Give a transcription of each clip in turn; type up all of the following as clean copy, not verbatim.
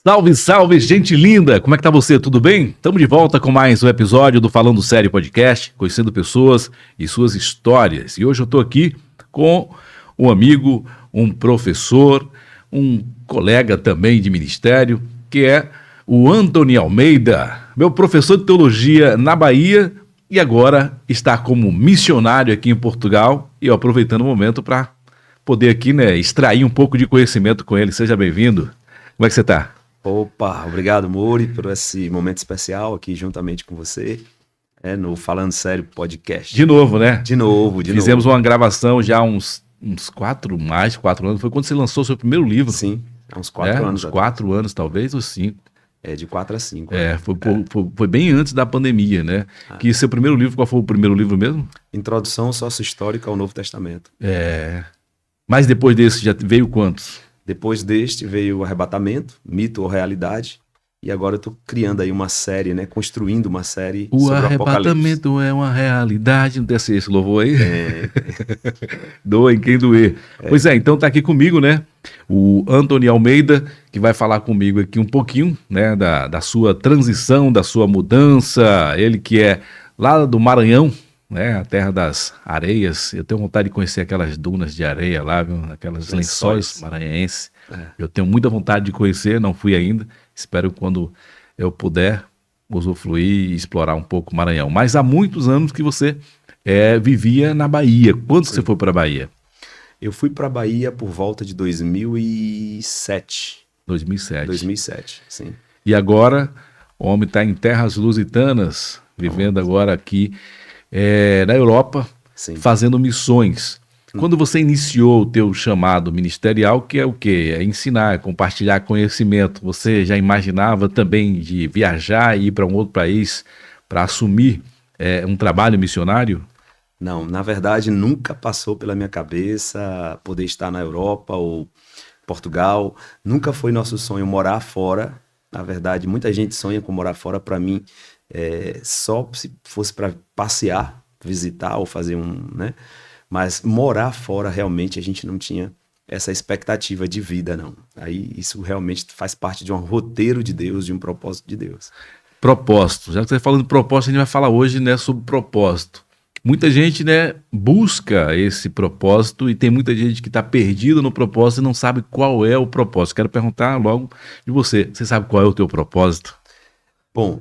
Salve, salve, gente linda! Como é que tá você? Tudo bem? Estamos de volta com mais um episódio do Falando Sério Podcast, conhecendo pessoas e suas histórias. E hoje eu tô aqui com um amigo, um professor, um colega também de ministério, que é o Antony Almeida, meu professor de teologia na Bahia e agora está como missionário aqui em Portugal. E eu aproveitando o momento para poder aqui, extrair um pouco de conhecimento com ele. Seja bem-vindo. Como é que você está? Opa, obrigado, Muri, por esse momento especial aqui juntamente com você, no Falando Sério Podcast. De novo, né? De novo. Fizemos uma gravação já há mais de 4 anos. Foi quando você lançou seu primeiro livro. Sim, há uns 4 anos. Uns 4 anos, talvez, ou 5. De 4 a 5. Foi bem antes da pandemia, né? Que seu primeiro livro, qual foi o primeiro livro mesmo? Introdução Sócio-Histórica ao Novo Testamento. Mas depois desse já veio quantos? Depois deste veio o Arrebatamento, Mito ou Realidade, e agora eu estou criando aí uma série, construindo uma série sobre o Apocalipse. O arrebatamento é uma realidade, não tem esse louvor aí? Doem quem doer. Pois então tá aqui comigo, né, o Antony Almeida, que vai falar comigo aqui um pouquinho, né, da sua transição, da sua mudança, ele que é lá do Maranhão, né, a terra das areias. Eu tenho vontade de conhecer aquelas dunas de areia lá, viu? Aquelas lençóis maranhenses. Eu tenho muita vontade de conhecer, não fui ainda. Espero que quando eu puder usufruir e explorar um pouco o Maranhão. Mas há muitos anos que você vivia na Bahia. Quando você foi para a Bahia? Eu fui para a Bahia por volta de 2007. 2007, sim. E agora o homem está em terras lusitanas, vivendo agora aqui na Europa, sim, fazendo missões. Quando você iniciou o teu chamado ministerial, que é o quê? É ensinar, compartilhar conhecimento. Você já imaginava também de viajar e ir para um outro país para assumir um trabalho missionário? Não, na verdade nunca passou pela minha cabeça poder estar na Europa ou Portugal. Nunca foi nosso sonho morar fora. Na verdade, muita gente sonha com morar fora. Para mim, só se fosse para passear, visitar ou fazer mas morar fora realmente a gente não tinha essa expectativa de vida, não. Aí isso realmente faz parte de um roteiro de Deus, de um propósito de Deus. Propósito. Já que você está falando de propósito, a gente vai falar hoje, sobre propósito. Muita gente, busca esse propósito e tem muita gente que está perdida no propósito e não sabe qual é o propósito. Quero perguntar logo de você. Você sabe qual é o teu propósito? Bom,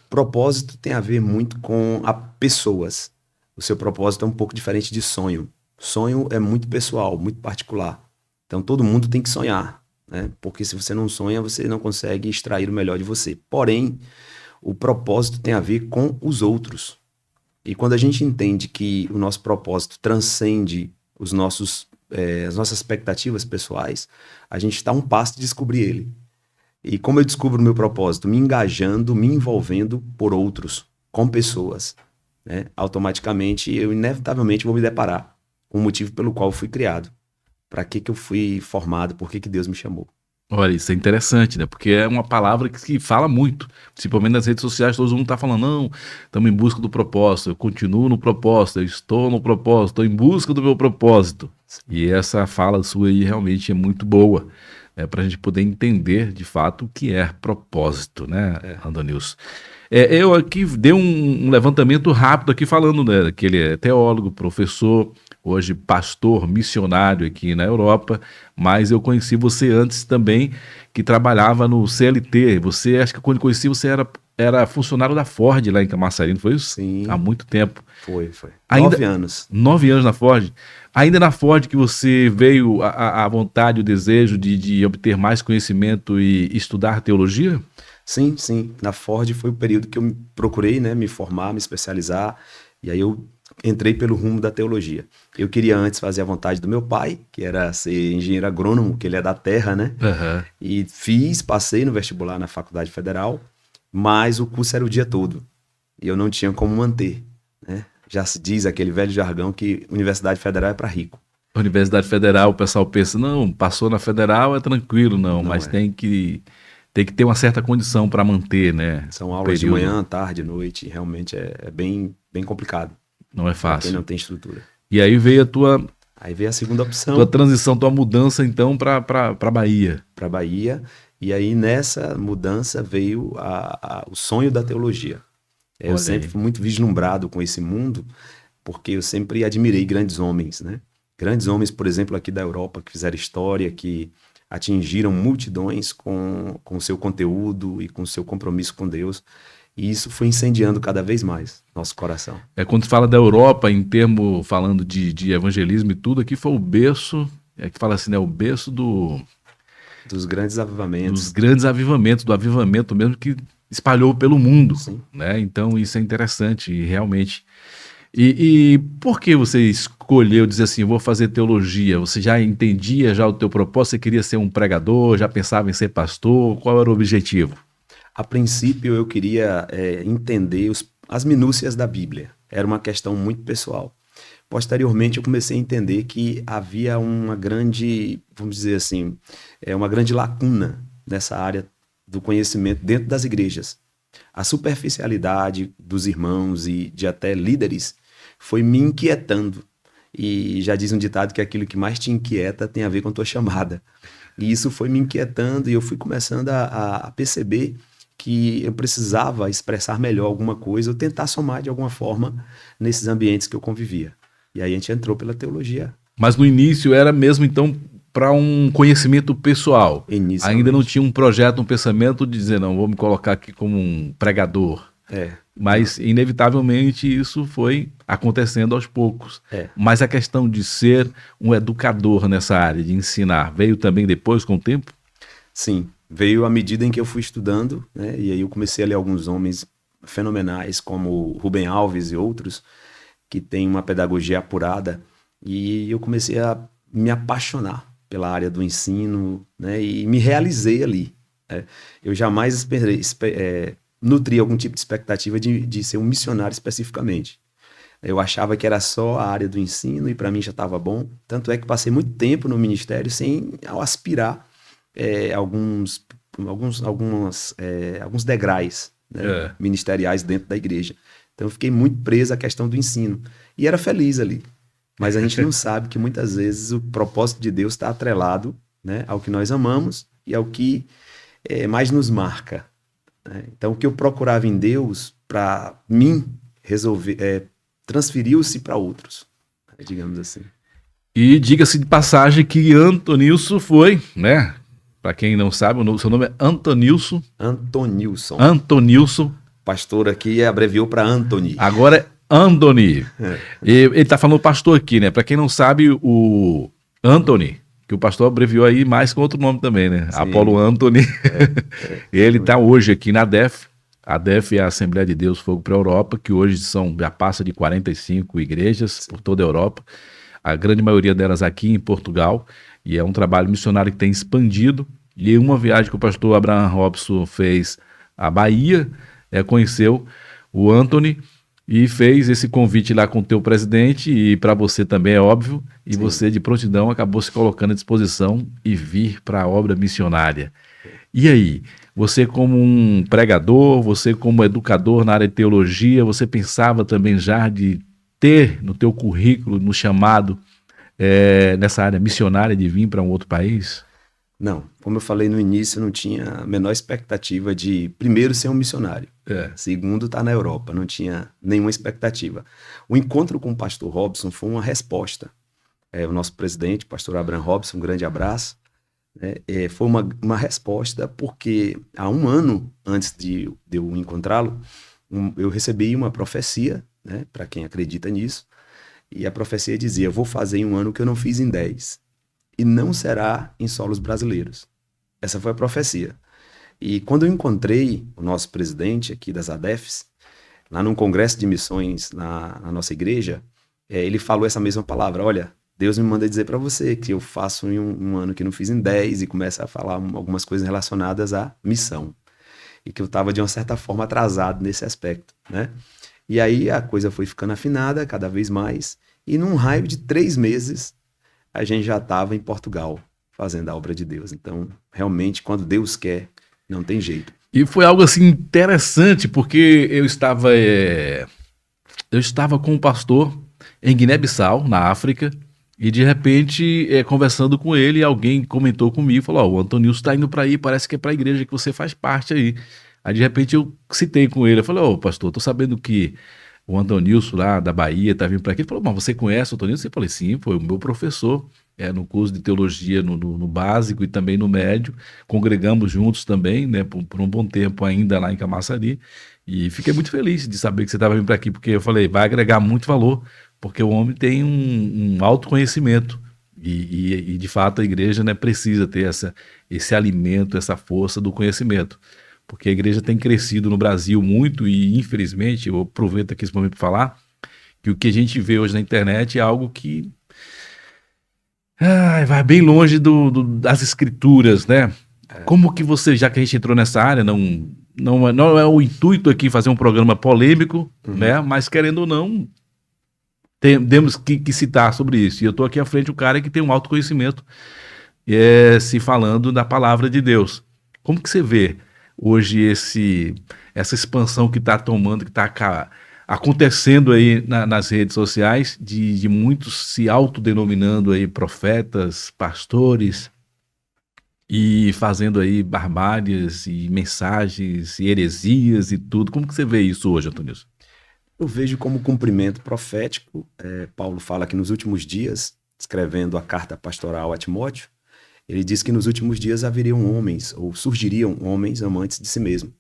propósito tem a ver muito com pessoas. O seu propósito é um pouco diferente de sonho. Sonho é muito pessoal, muito particular. Então todo mundo tem que sonhar, né? Porque se você não sonha, você não consegue extrair o melhor de você. Porém, o propósito tem a ver com os outros. E quando a gente entende que o nosso propósito transcende as nossas expectativas pessoais, a gente está a um passo de descobrir ele. E como eu descubro o meu propósito? Me engajando, me envolvendo por outros, com pessoas. Automaticamente, eu inevitavelmente vou me deparar com o motivo pelo qual eu fui criado. Para que eu fui formado, por que Deus me chamou. Olha, isso é interessante, porque é uma palavra que fala muito, principalmente nas redes sociais. Todo mundo está falando, não, estamos em busca do propósito, eu continuo no propósito, eu estou no propósito, estou em busca do meu propósito. E essa fala sua aí realmente é muito boa, para a gente poder entender de fato o que é propósito, né, Andonilson? Eu aqui dei um levantamento rápido aqui falando, que ele é teólogo, professor, hoje pastor, missionário aqui na Europa, mas eu conheci você antes também, que trabalhava no CLT. Você, acho que quando conheci, você era funcionário da Ford lá em Camaçari, não foi isso? Sim. Há muito tempo. Foi. 9 anos. 9 anos na Ford. Ainda na Ford que você veio a vontade, o desejo de obter mais conhecimento e estudar teologia? Sim. Na Ford foi o período que eu procurei, me formar, me especializar, e aí eu entrei pelo rumo da teologia. Eu queria antes fazer a vontade do meu pai, que era ser engenheiro agrônomo, que ele é da terra, Uhum. E passei no vestibular na Faculdade Federal, mas o curso era o dia todo, e eu não tinha como manter, Já se diz aquele velho jargão que Universidade Federal é para rico. Universidade Federal, o pessoal pensa, não, passou na Federal é tranquilo, não mas tem que ter uma certa condição para manter, São aulas de manhã, tarde, noite, realmente é bem complicado. Não é fácil. Quem não tem estrutura. E aí veio a segunda opção. Tua transição, tua mudança então para Bahia. Para Bahia. E aí, nessa mudança, veio o sonho da teologia. Eu Olha sempre aí. fui muito vislumbrado com esse mundo, porque eu sempre admirei grandes homens, né? Grandes homens, por exemplo, aqui da Europa, que fizeram história, que atingiram multidões com o seu conteúdo e com o seu compromisso com Deus. E isso foi incendiando cada vez mais nosso coração. Quando se fala da Europa, em termo, falando de evangelismo e tudo, aqui foi o berço, que fala assim, né? O berço Dos grandes dos avivamentos. grandes avivamentos, do avivamento mesmo que espalhou pelo mundo, Sim. né? Então isso é interessante e realmente. E por que você escolheu dizer assim, vou fazer teologia? Você já entendia já o teu propósito? Você queria ser um pregador? Já pensava em ser pastor? Qual era o objetivo? A princípio, eu queria entender as minúcias da Bíblia. Era uma questão muito pessoal. Posteriormente, eu comecei a entender que havia uma grande, vamos dizer assim, uma grande lacuna nessa área do conhecimento dentro das igrejas. A superficialidade dos irmãos e de até líderes foi me inquietando. E já diz um ditado que aquilo que mais te inquieta tem a ver com a tua chamada. E isso foi me inquietando e eu fui começando a perceber que eu precisava expressar melhor alguma coisa ou tentar somar de alguma forma nesses ambientes que eu convivia. E aí a gente entrou pela teologia Mas no início era mesmo então para um conhecimento pessoal. Ainda não inicialmente. tinha um projeto, um pensamento de dizer, não, vou me colocar aqui como um pregador. Não, Mas, inevitavelmente, isso foi acontecendo aos poucos. é. Mas a questão de ser um educador nessa área, de ensinar, veio também depois, com o tempo? Sim, veio à medida em que eu fui estudando, né? E aí eu comecei a ler alguns homens fenomenais, como Rubem Alves e outros, que têm uma pedagogia apurada, e eu comecei a me apaixonar pela área do ensino, né? E me realizei ali, né? Eu jamais nutri algum tipo de expectativa de ser um missionário especificamente. Eu achava que era só a área do ensino e para mim já estava bom. Tanto é que passei muito tempo no ministério sem aspirar alguns degraus, né, É. ministeriais dentro da igreja. Então eu fiquei muito preso à questão do ensino e era feliz ali. Mas a gente não sabe que muitas vezes o propósito de Deus está atrelado, né, ao que nós amamos e ao que mais nos marca, né? Então o que eu procurava em Deus para mim resolver transferiu-se para outros, digamos assim. E diga-se de passagem que Antonilson foi, né? Para quem não sabe, seu nome é Antonilson. Antonilson. Antonilson. Pastor aqui abreviou para Anthony. Agora é Andoni. E ele está falando pastor aqui, né? Para quem não sabe, o Anthony, que o pastor abreviou aí mais com outro nome também, né? Sim. Apolo Anthony. Ele está hoje aqui na DEF. A DEF é a Assembleia de Deus Fogo para a Europa, que hoje já passa de 45 igrejas por toda a Europa. A grande maioria delas aqui em Portugal. E é um trabalho missionário que tem expandido. E uma viagem que o pastor Abraham Robson fez à Bahia, conheceu o Anthony e fez esse convite lá com o teu presidente e para você também, é óbvio. E Sim. você, de prontidão, acabou se colocando à disposição e vir para a obra missionária. E aí, você como um pregador, você como educador na área de teologia, você pensava também já de ter no teu currículo, no chamado, nessa área missionária de vir para um outro país? Não, como eu falei no início, eu não tinha a menor expectativa de, primeiro, ser um missionário. Segundo, estar na Europa, não tinha nenhuma expectativa. O encontro com o pastor Robson foi uma resposta. O nosso presidente, pastor Abraham Robson, um grande abraço, né? Foi uma resposta porque há um ano antes de eu encontrá-lo, eu recebi uma profecia, né, para quem acredita nisso, e a profecia dizia, eu vou fazer em um ano o que eu não fiz em 10, e não será em solos brasileiros. Essa foi a profecia. E quando eu encontrei o nosso presidente aqui das ADEFs, lá num congresso de missões na nossa igreja, ele falou essa mesma palavra, olha, Deus me manda dizer para você que eu faço em um ano que não fiz em 10 e começa a falar algumas coisas relacionadas à missão. E que eu estava, de uma certa forma, atrasado nesse aspecto, né? E aí a coisa foi ficando afinada cada vez mais. E num raio de 3 meses, a gente já estava em Portugal, fazendo a obra de Deus. Então, realmente, quando Deus quer, não tem jeito. E foi algo assim interessante, porque eu estava com um pastor em Guiné-Bissau, na África, E de repente, conversando com ele, alguém comentou comigo, falou, ó, o Antonilson tá indo para aí, parece que é para a igreja que você faz parte aí. Aí de repente eu citei com ele, eu falei, ô pastor, tô sabendo que o Antonilson lá da Bahia tá vindo para aqui. Ele falou, mas você conhece o Antonilson? Eu falei, sim, foi o meu professor, no curso de teologia no básico e também no médio. Congregamos juntos também, né, por um bom tempo ainda lá em Camaçari. E fiquei muito feliz de saber que você estava vindo para aqui, porque eu falei, vai agregar muito valor, porque o homem tem um autoconhecimento. E de fato a igreja, né, precisa ter esse alimento, essa força do conhecimento. Porque a igreja tem crescido no Brasil muito e, infelizmente, eu aproveito aqui esse momento para falar que o que a gente vê hoje na internet é algo que vai bem longe das escrituras, né? Como que você, já que a gente entrou nessa área, não é o intuito aqui fazer um programa polêmico, né? Mas querendo ou não, temos que citar sobre isso. E eu estou aqui à frente de um cara que tem um autoconhecimento, se falando da palavra de Deus. Como que você vê hoje essa expansão que está tomando, que está acontecendo aí nas redes sociais, de muitos se autodenominando aí profetas, pastores, e fazendo aí barbáries e mensagens e heresias e tudo. Como que você vê isso hoje, Antônio? Eu vejo como cumprimento profético. Paulo fala que nos últimos dias, escrevendo a carta pastoral a Timóteo, ele diz que nos últimos dias haveriam homens, ou surgiriam homens amantes de si mesmo.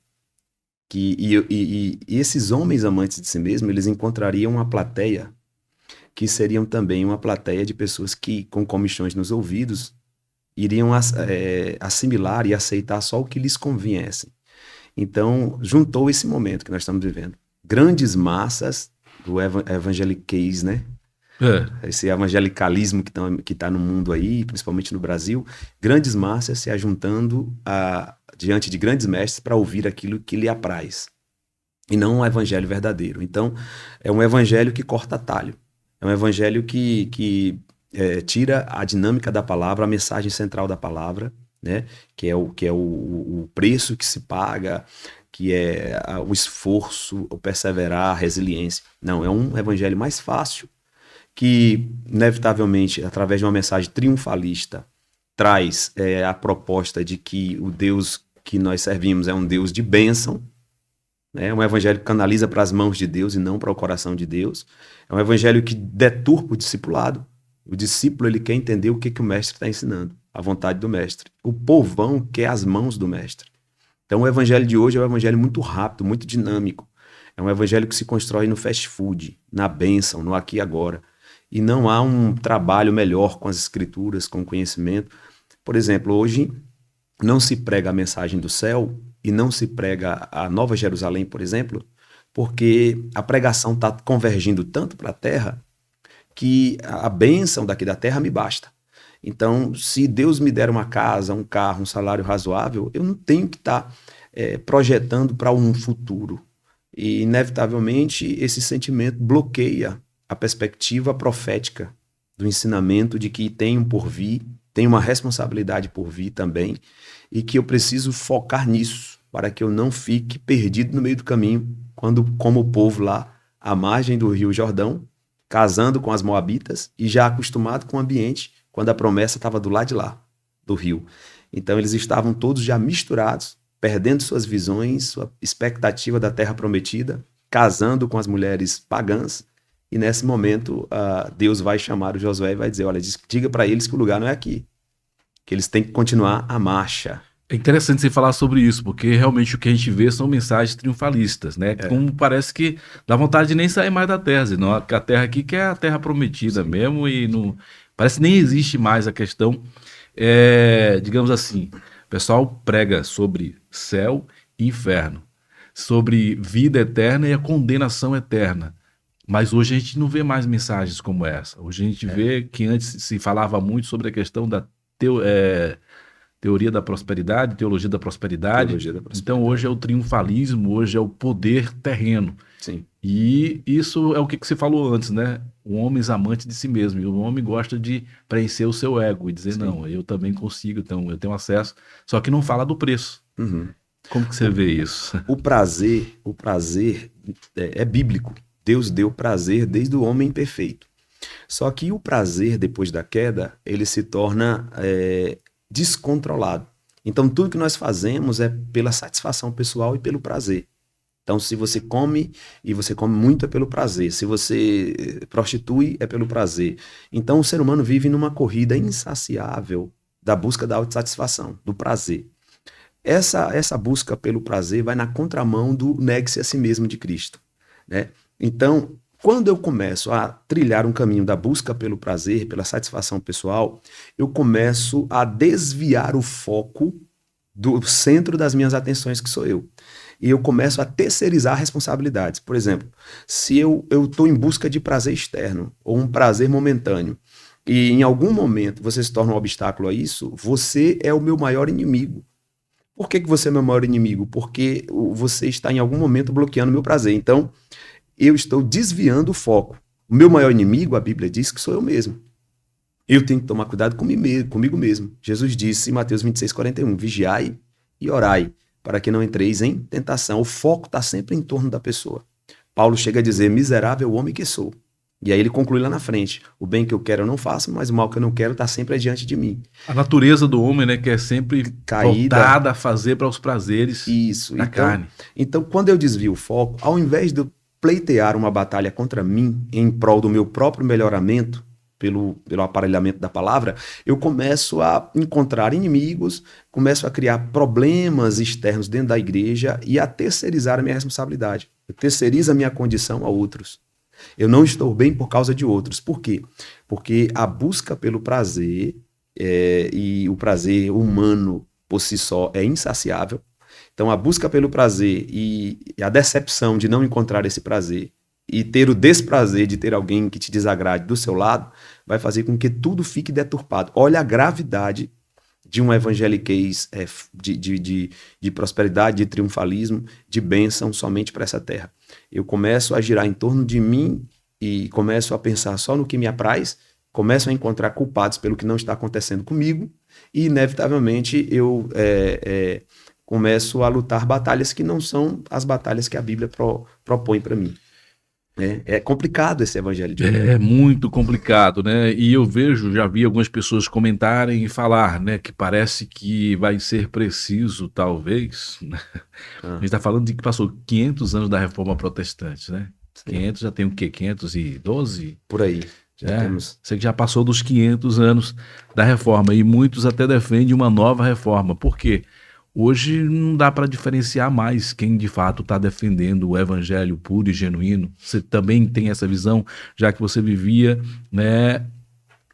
E esses homens amantes de si mesmo, eles encontrariam uma plateia que seriam também uma plateia de pessoas que, com comichões nos ouvidos, iriam assimilar e aceitar só o que lhes conviesse. Então, juntou esse momento que nós estamos vivendo. Grandes massas do evangeliquez, né? Esse evangelicalismo que tá no mundo aí, principalmente no Brasil, grandes massas se ajuntando diante de grandes mestres para ouvir aquilo que lhe apraz, e não um evangelho verdadeiro. Então, é um evangelho que corta atalho, é um evangelho que tira a dinâmica da palavra, a mensagem central da palavra, né? Que é o preço que se paga, que é o esforço, o perseverar, a resiliência. Não, é um evangelho mais fácil, que, inevitavelmente, através de uma mensagem triunfalista, traz a proposta de que o Deus que nós servimos é um Deus de bênção, né? É um evangelho que canaliza para as mãos de Deus e não para o coração de Deus. É um evangelho que deturpa o discipulado. O discípulo, ele quer entender o que o mestre está ensinando, a vontade do mestre. O povão quer as mãos do mestre. Então, o evangelho de hoje é um evangelho muito rápido, muito dinâmico. É um evangelho que se constrói no fast food, na bênção, no aqui e agora. E não há um trabalho melhor com as escrituras, com o conhecimento. Por exemplo, hoje não se prega a mensagem do céu e não se prega a Nova Jerusalém, por exemplo, porque a pregação está convergindo tanto para a terra que a bênção daqui da terra me basta. Então, se Deus me der uma casa, um carro, um salário razoável, eu não tenho que estar projetando para um futuro. E, inevitavelmente, esse sentimento bloqueia a perspectiva profética do ensinamento de que tem um porvir, tem uma responsabilidade por vir também, e que eu preciso focar nisso, para que eu não fique perdido no meio do caminho, quando, como o povo lá, à margem do Rio Jordão, casando com as moabitas e já acostumado com o ambiente, quando a promessa estava do lado de lá, do rio. Então eles estavam todos já misturados, perdendo suas visões, sua expectativa da terra prometida, casando com as mulheres pagãs, e nesse momento Deus vai chamar o Josué e vai dizer, olha, diga para eles que o lugar não é aqui, que eles têm que continuar a marcha. É interessante você falar sobre isso, porque realmente o que a gente vê são mensagens triunfalistas, né? Como parece que dá vontade de nem sair mais da terra, senão a terra aqui que é a terra prometida mesmo, e não, parece que nem existe mais a questão, digamos assim, o pessoal prega sobre céu e inferno, sobre vida eterna e a condenação eterna. Mas hoje a gente não vê mais mensagens como essa. Hoje a gente vê que antes se falava muito sobre a questão da teoria da prosperidade, teologia da prosperidade. Então hoje é o triunfalismo, hoje é o poder terreno. Sim. E isso é o que você falou antes, né? O homem é amante de si mesmo, e o homem gosta de preencher o seu ego e dizer, não, eu também consigo, então eu tenho acesso. Só que não fala do preço. Como que você vê isso? O prazer é bíblico. Deus deu prazer desde o homem perfeito. Só que o prazer, depois da queda, ele se torna descontrolado. Então, tudo que nós fazemos é pela satisfação pessoal e pelo prazer. Então, se você come e você come muito, é pelo prazer. Se você prostitui, é pelo prazer. Então, o ser humano vive numa corrida insaciável da busca da autossatisfação, do prazer. Essa busca pelo prazer vai na contramão do negue-se a si mesmo de Cristo, né? Então, quando eu começo a trilhar um caminho da busca pelo prazer, pela satisfação pessoal, eu começo a desviar o foco do centro das minhas atenções, que sou eu. E eu começo a terceirizar responsabilidades. Por exemplo, se eu estou em busca de prazer externo ou um prazer momentâneo, e em algum momento você se torna um obstáculo a isso, você é o meu maior inimigo. Por que você é meu maior inimigo? Porque você está em algum momento bloqueando o meu prazer. Então, eu estou desviando o foco. O meu maior inimigo, a Bíblia diz que sou eu mesmo. Eu tenho que tomar cuidado comigo mesmo. Jesus disse em Mateus 26:41, vigiai e orai, para que não entreis em tentação. O foco está sempre em torno da pessoa. Paulo chega a dizer, miserável homem que sou. E aí ele conclui lá na frente, o bem que eu quero eu não faço, mas o mal que eu não quero está sempre adiante de mim. A natureza do homem, né, que é sempre Caída, voltada a fazer para os prazeres da carne. Então, quando eu desvio o foco, ao invés de eu pleitear uma batalha contra mim em prol do meu próprio melhoramento, pelo aparelhamento da palavra, eu começo a encontrar inimigos, começo a criar problemas externos dentro da igreja e a terceirizar a minha responsabilidade. Eu terceirizo a minha condição a outros. Eu não estou bem por causa de outros. Por quê? Porque a busca pelo prazer, e o prazer humano por si só é insaciável. Então, a busca pelo prazer e a decepção de não encontrar esse prazer e ter o desprazer de ter alguém que te desagrade do seu lado vai fazer com que tudo fique deturpado. Olha a gravidade de um evangeliquez de prosperidade, de triunfalismo, de bênção somente para essa terra. Eu começo a girar em torno de mim e começo a pensar só no que me apraz, começo a encontrar culpados pelo que não está acontecendo comigo e, inevitavelmente, eu começo a lutar batalhas que não são as batalhas que a Bíblia propõe para mim. É complicado esse evangelho de hoje. É muito complicado, né? E eu já vi algumas pessoas comentarem e falar, né, que parece que vai ser preciso, talvez, né? A gente está falando de que passou 500 anos da Reforma Protestante, né? Sim. 500 já tem o quê? 512? Por aí. Já temos. Sei que já passou dos 500 anos da Reforma e muitos até defendem uma nova reforma. Por quê? Hoje não dá para diferenciar mais quem de fato está defendendo o evangelho puro e genuíno. Você também tem essa visão, já que você vivia, né,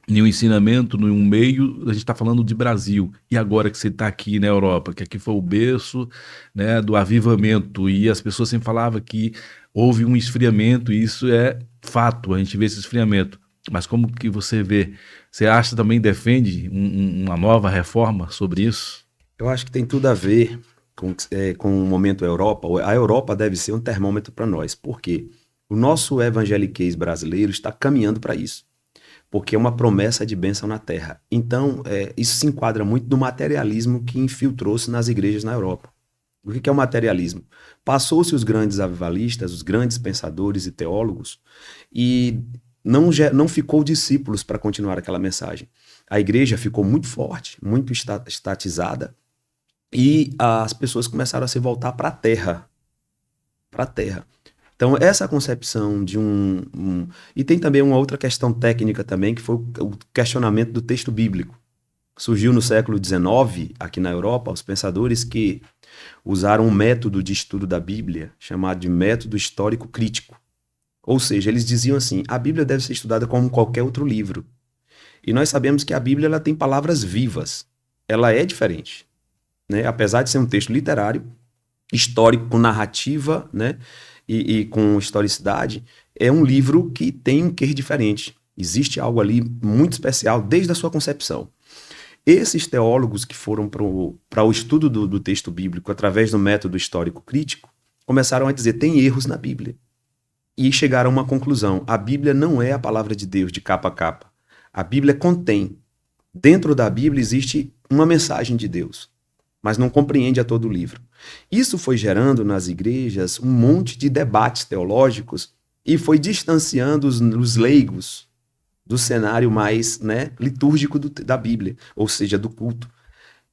em um ensinamento, num meio, a gente está falando de Brasil, e agora que você está aqui na Europa, que aqui foi o berço, né, do avivamento, e as pessoas sempre falavam que houve um esfriamento, e isso é fato, a gente vê esse esfriamento. Mas como que você vê? Você acha também defende uma nova reforma sobre isso? Eu acho que tem tudo a ver com o momento Europa. A Europa deve ser um termômetro para nós. Por quê? O nosso evangeliquez brasileiro está caminhando para isso. Porque é uma promessa de bênção na terra. Então, isso se enquadra muito no materialismo que infiltrou-se nas igrejas na Europa. O que é o materialismo? Passou-se os grandes avivalistas, os grandes pensadores e teólogos, e não ficou discípulos para continuar aquela mensagem. A igreja ficou muito forte, muito estatizada, e as pessoas começaram a se voltar para a terra. Para a terra. Então, essa concepção de E tem também uma outra questão técnica também, que foi o questionamento do texto bíblico. Surgiu no século XIX, aqui na Europa, os pensadores que usaram um método de estudo da Bíblia, chamado de método histórico crítico. Ou seja, eles diziam assim, a Bíblia deve ser estudada como qualquer outro livro. E nós sabemos que a Bíblia ela tem palavras vivas. Ela é diferente. Né? Apesar de ser um texto literário, histórico, com narrativa, né? e com historicidade, é um livro que tem um quê diferente. Existe algo ali muito especial desde a sua concepção. Esses teólogos que foram para o estudo do texto bíblico através do método histórico crítico, começaram a dizer, tem erros na Bíblia. E chegaram a uma conclusão, a Bíblia não é a palavra de Deus de capa a capa. A Bíblia contém, dentro da Bíblia existe uma mensagem de Deus, mas não compreende a todo o livro. Isso foi gerando nas igrejas um monte de debates teológicos e foi distanciando os leigos do cenário mais, né, litúrgico da Bíblia, ou seja, do culto.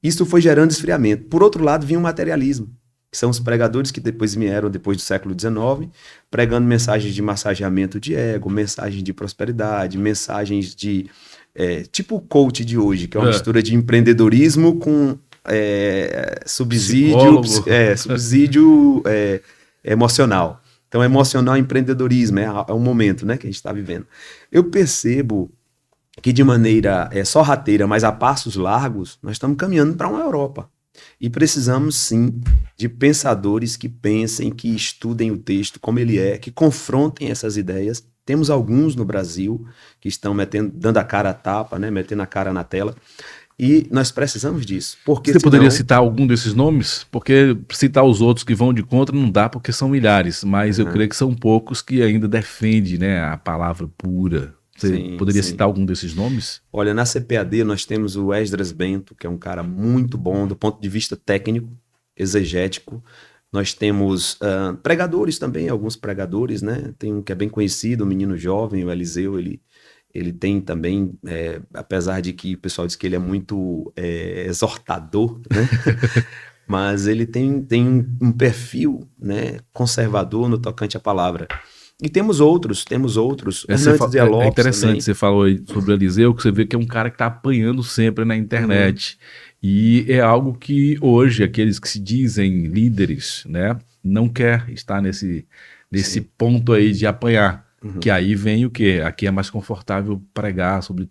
Isso foi gerando esfriamento. Por outro lado, vinha o materialismo, que são os pregadores que depois vieram, depois do século XIX, pregando mensagens de massageamento de ego, mensagens de prosperidade, mensagens de... tipo o coach de hoje, que é uma mistura de empreendedorismo com subsídio emocional. Então, emocional empreendedorismo é um momento, né, que a gente está vivendo. Eu percebo que de maneira sorrateira, mas a passos largos, nós estamos caminhando para uma Europa. E precisamos, sim, de pensadores que pensem, que estudem o texto como ele é, que confrontem essas ideias. Temos alguns no Brasil que estão dando a cara a tapa, né, metendo a cara na tela. E nós precisamos disso. Porque você poderia citar algum desses nomes? Porque citar os outros que vão de contra não dá, porque são milhares. Mas eu creio que são poucos que ainda defendem, né, a palavra pura. Você poderia citar algum desses nomes? Olha, na CPAD nós temos o Esdras Bento, que é um cara muito bom do ponto de vista técnico, exegético. Nós temos pregadores também, alguns pregadores, né? Tem um que é bem conhecido, um menino jovem, o Eliseu, ele tem também, apesar de que o pessoal diz que ele é muito exortador, né? Mas ele tem um perfil, né, conservador no tocante à palavra. E temos outros. É interessante, também. Você falou aí sobre o Eliseu, que você vê que é um cara que está apanhando sempre na internet. E é algo que hoje aqueles que se dizem líderes, né, não quer estar nesse ponto aí de apanhar. Que aí vem o quê? Aqui é mais confortável pregar sobre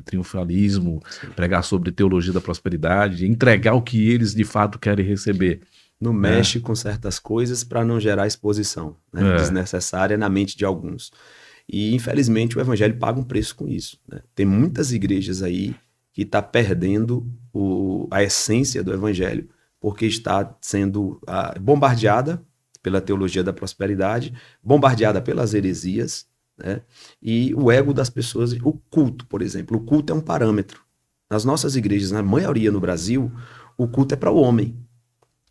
triunfalismo, pregar sobre teologia da prosperidade, entregar o que eles de fato querem receber. Não mexe com certas coisas para não gerar exposição, né, desnecessária na mente de alguns. E, infelizmente, o evangelho paga um preço com isso, né? Tem muitas igrejas aí que estão perdendo a essência do evangelho, porque está sendo bombardeada pela teologia da prosperidade, bombardeada pelas heresias, né? E o ego das pessoas, o culto, por exemplo. O culto é um parâmetro. Nas nossas igrejas, na maioria no Brasil, o culto é para o homem.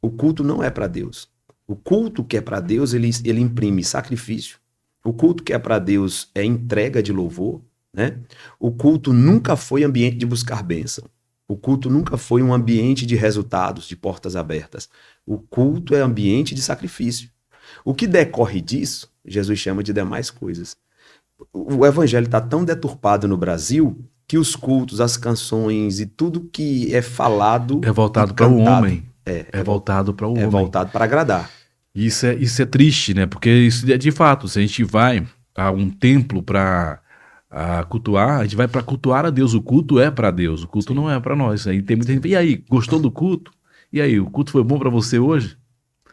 O culto não é para Deus. O culto que é para Deus, ele imprime sacrifício. O culto que é para Deus é entrega de louvor, né? O culto nunca foi ambiente de buscar bênção. O culto nunca foi um ambiente de resultados, de portas abertas. O culto é ambiente de sacrifício. O que decorre disso, Jesus chama de demais coisas. O evangelho está tão deturpado no Brasil que os cultos, as canções e tudo que é falado... É voltado para o homem. É voltado para o homem. É voltado para agradar. Isso é triste, né? Porque isso de fato, se a gente vai a um templo para cultuar, a gente vai para cultuar a Deus. O culto é para Deus, o culto não é para nós. Aí tem muita gente, e aí, gostou do culto? E aí, o culto foi bom para você hoje?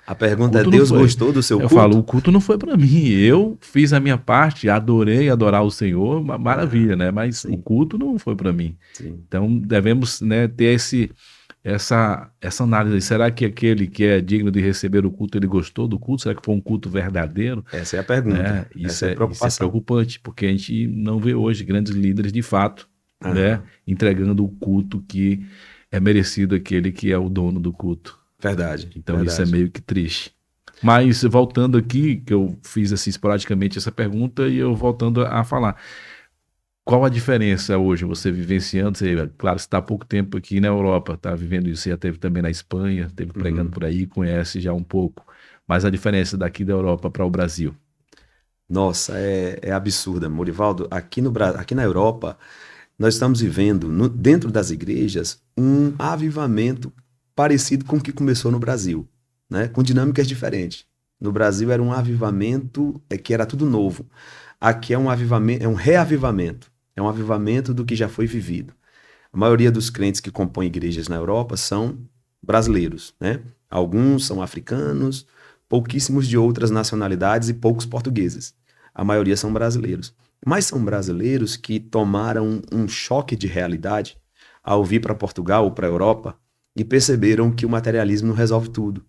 A pergunta é, Deus gostou do seu culto? Eu falo, o culto não foi para mim. Eu fiz a minha parte, adorei adorar o Senhor, maravilha, né? Mas o culto não foi para mim. Sim. Então, devemos, né, ter essa análise. Será que aquele que é digno de receber o culto, ele gostou do culto? Será que foi um culto verdadeiro? Essa é a pergunta. Isso é preocupante, porque a gente não vê hoje grandes líderes de fato, né, entregando o culto que é merecido àquele que é o dono do culto. Verdade. Então verdade. Isso é meio que triste. Mas voltando aqui, que eu fiz assim esporadicamente essa pergunta e eu voltando a falar. Qual a diferença hoje, você vivenciando, claro, você está há pouco tempo aqui na Europa, está vivendo isso, você já esteve também na Espanha, esteve pregando por aí, conhece já um pouco, mas a diferença daqui da Europa para o Brasil? Nossa, é absurda, Morivaldo. Aqui na Europa, nós estamos vivendo, dentro das igrejas, um avivamento parecido com o que começou no Brasil, né? Com dinâmicas diferentes. No Brasil era um avivamento que era tudo novo. Aqui é um avivamento, é um reavivamento. É um avivamento do que já foi vivido. A maioria dos crentes que compõem igrejas na Europa são brasileiros, né? Alguns são africanos, pouquíssimos de outras nacionalidades e poucos portugueses. A maioria são brasileiros. Mas são brasileiros que tomaram um choque de realidade ao vir para Portugal ou para a Europa e perceberam que o materialismo não resolve tudo.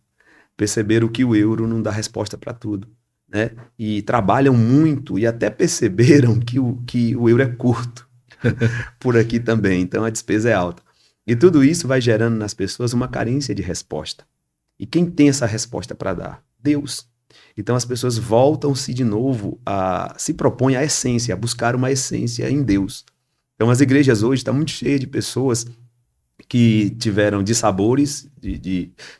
Perceberam que o euro não dá resposta para tudo, né? E trabalham muito e até perceberam que o euro é curto por aqui também, então a despesa é alta. E tudo isso vai gerando nas pessoas uma carência de resposta. E quem tem essa resposta para dar? Deus. Então as pessoas voltam-se de novo se propõem à essência, a buscar uma essência em Deus. Então as igrejas hoje estão muito cheias de pessoas que tiveram dissabores,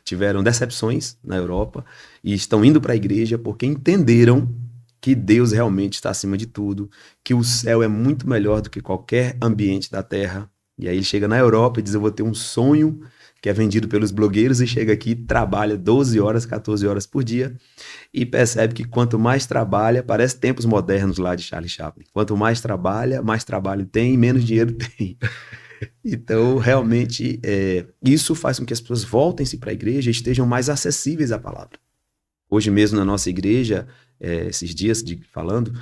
tiveram decepções na Europa e estão indo para a igreja porque entenderam que Deus realmente está acima de tudo, que o céu é muito melhor do que qualquer ambiente da terra. E aí ele chega na Europa e diz, eu vou ter um sonho que é vendido pelos blogueiros e chega aqui, trabalha 12 horas, 14 horas por dia e percebe que quanto mais trabalha, parece tempos modernos lá de Charlie Chaplin, quanto mais trabalho tem, menos dinheiro tem. Então, realmente, isso faz com que as pessoas voltem-se para a igreja e estejam mais acessíveis à palavra. Hoje mesmo na nossa igreja, esses dias falando,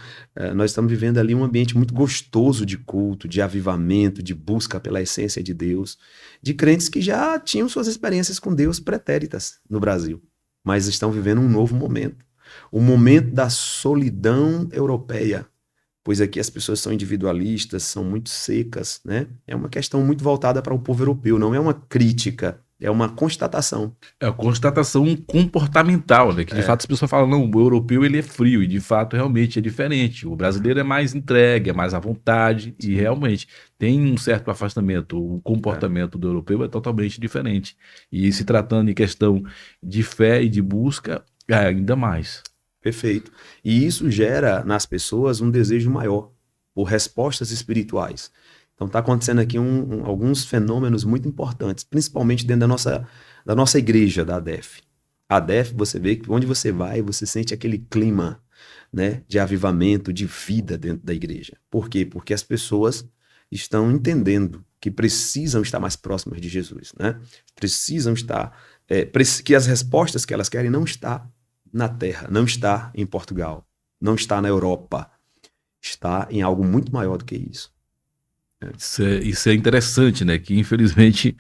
nós estamos vivendo ali um ambiente muito gostoso de culto, de avivamento, de busca pela essência de Deus, de crentes que já tinham suas experiências com Deus pretéritas no Brasil, mas estão vivendo um novo momento, o momento da solidão europeia, pois aqui as pessoas são individualistas, são muito secas, né? É uma questão muito voltada para o povo europeu, não é uma crítica, é uma constatação. É a constatação comportamental, né? Que de fato as pessoas falam, não, o europeu ele é frio, e de fato realmente é diferente. O brasileiro é mais entregue, é mais à vontade, e realmente tem um certo afastamento. O comportamento do europeu é totalmente diferente. E se tratando em questão de fé e de busca, ainda mais. Perfeito. E isso gera nas pessoas um desejo maior por respostas espirituais. Então está acontecendo aqui alguns fenômenos muito importantes, principalmente dentro da nossa igreja, da ADEF. A ADEF, você vê que onde você vai, você sente aquele clima, né, de avivamento, de vida dentro da igreja. Por quê? Porque as pessoas estão entendendo que precisam estar mais próximas de Jesus, né? Precisam estar... que as respostas que elas querem não estão na terra, não está em Portugal, não está na Europa, está em algo muito maior do que isso. Isso é interessante, né? Que infelizmente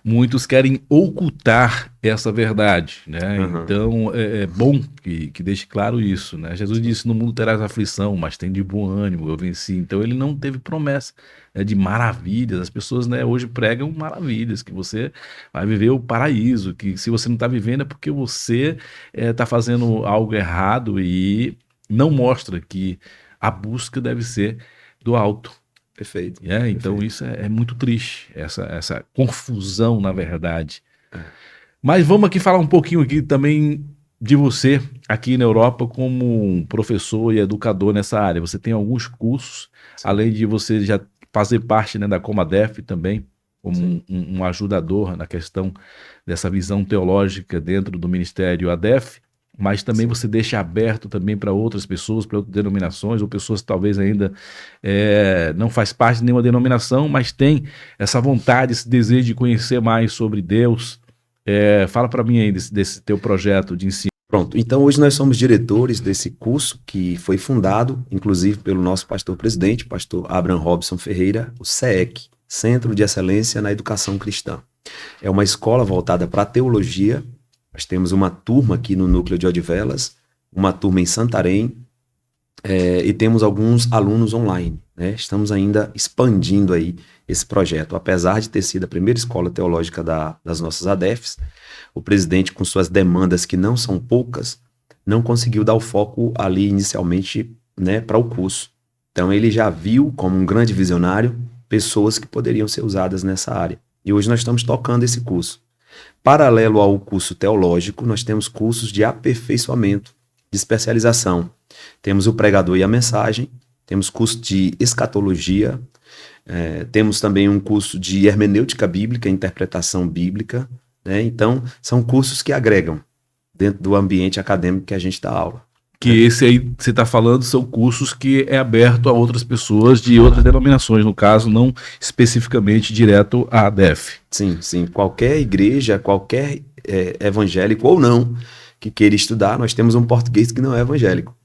muitos querem ocultar essa verdade, né? Uhum. Então é bom que deixe claro isso, né? Jesus disse, no mundo terás aflição, mas tem de bom ânimo, eu venci. Então ele não teve promessa, né, de maravilhas. As pessoas, né, hoje pregam maravilhas, que você vai viver o paraíso, que se você não está vivendo é porque você está fazendo algo errado e não mostra que a busca deve ser do alto. Perfeito. Então perfeito. isso é muito triste, essa confusão, na verdade. Mas vamos aqui falar um pouquinho aqui também de você, aqui na Europa, como um professor e educador nessa área. Você tem alguns cursos, além de você já fazer parte, né, da Comadef também, como um ajudador na questão dessa visão teológica dentro do Ministério ADEF, mas também você deixa aberto também para outras pessoas, para outras denominações, ou pessoas que talvez ainda não faz parte de nenhuma denominação, mas tem essa vontade, esse desejo de conhecer mais sobre Deus. Fala para mim aí desse teu projeto de ensino. Pronto, então hoje nós somos diretores desse curso que foi fundado, inclusive pelo nosso pastor-presidente, pastor Abraham Robson Ferreira, o CEEC, Centro de Excelência na Educação Cristã. É uma escola voltada para a teologia. Nós temos uma turma aqui no núcleo de Odivelas, uma turma em Santarém, e temos alguns alunos online, né? Estamos ainda expandindo aí esse projeto. Apesar de ter sido a primeira escola teológica das nossas ADEFs, o presidente, com suas demandas que não são poucas, não conseguiu dar o foco ali inicialmente, né, para o curso. Então ele já viu como um grande visionário pessoas que poderiam ser usadas nessa área. E hoje nós estamos tocando esse curso. Paralelo ao curso teológico, nós temos cursos de aperfeiçoamento, de especialização. Temos o pregador e a mensagem, temos curso de escatologia, temos também um curso de hermenêutica bíblica, interpretação bíblica, né? Então, são cursos que agregam dentro do ambiente acadêmico que a gente dá aula. Que esse aí que você está falando são cursos que é aberto a outras pessoas de outras denominações, no caso, não especificamente direto à ADEF. Sim, sim. Qualquer igreja, qualquer evangélico ou não que queira estudar, nós temos um português que não é evangélico,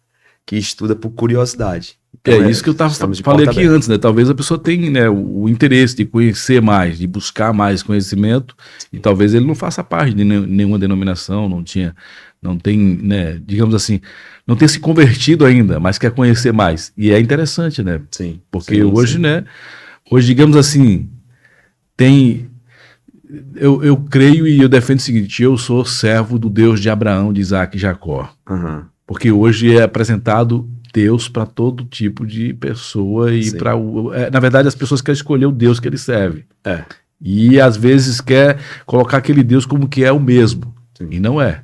que estuda por curiosidade. Então, isso que eu falei aqui antes, né? Talvez a pessoa tenha, né, o interesse de conhecer mais, de buscar mais conhecimento, e talvez ele não faça parte de nenhuma denominação, não tem, né, digamos assim, não tenha se convertido ainda, mas quer conhecer mais. E é interessante, né? Sim. Porque hoje, né? Hoje, digamos assim, eu creio e eu defendo o seguinte: eu sou servo do Deus de Abraão, de Isaac e Jacó. Aham. Porque hoje é apresentado Deus para todo tipo de pessoa e Sim. para na verdade as pessoas querem escolher o Deus que ele serve. É. E às vezes quer colocar aquele Deus como que é o mesmo. Sim. E não é.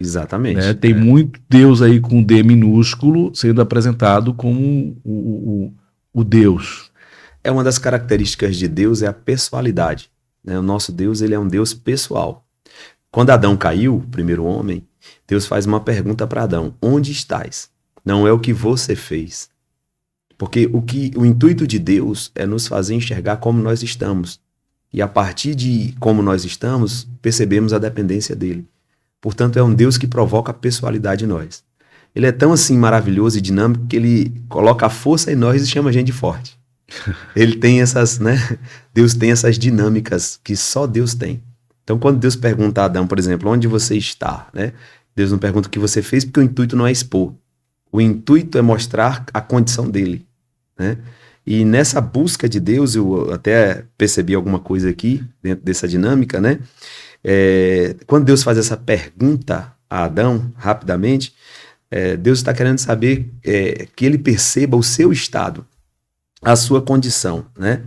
Exatamente. Né? Tem muito Deus aí com D minúsculo sendo apresentado como o Deus. É uma das características de Deus é a pessoalidade. Né? O nosso Deus, ele é um Deus pessoal. Quando Adão caiu, o primeiro homem, Deus faz uma pergunta para Adão: onde estás? Não é o que você fez. Porque o intuito de Deus é nos fazer enxergar como nós estamos. E a partir de como nós estamos, percebemos a dependência dele. Portanto, é um Deus que provoca a pessoalidade em nós. Ele é tão assim maravilhoso e dinâmico que ele coloca a força em nós e chama a gente de forte. Ele tem essas, né? Deus tem essas dinâmicas que só Deus tem. Então, quando Deus pergunta a Adão, por exemplo, onde você está, né? Deus não pergunta o que você fez, porque o intuito não é expor. O intuito é mostrar a condição dele, né? E nessa busca de Deus, eu até percebi alguma coisa aqui, dentro dessa dinâmica, né? Quando Deus faz essa pergunta a Adão, rapidamente, Deus está querendo saber que ele perceba o seu estado, a sua condição, né?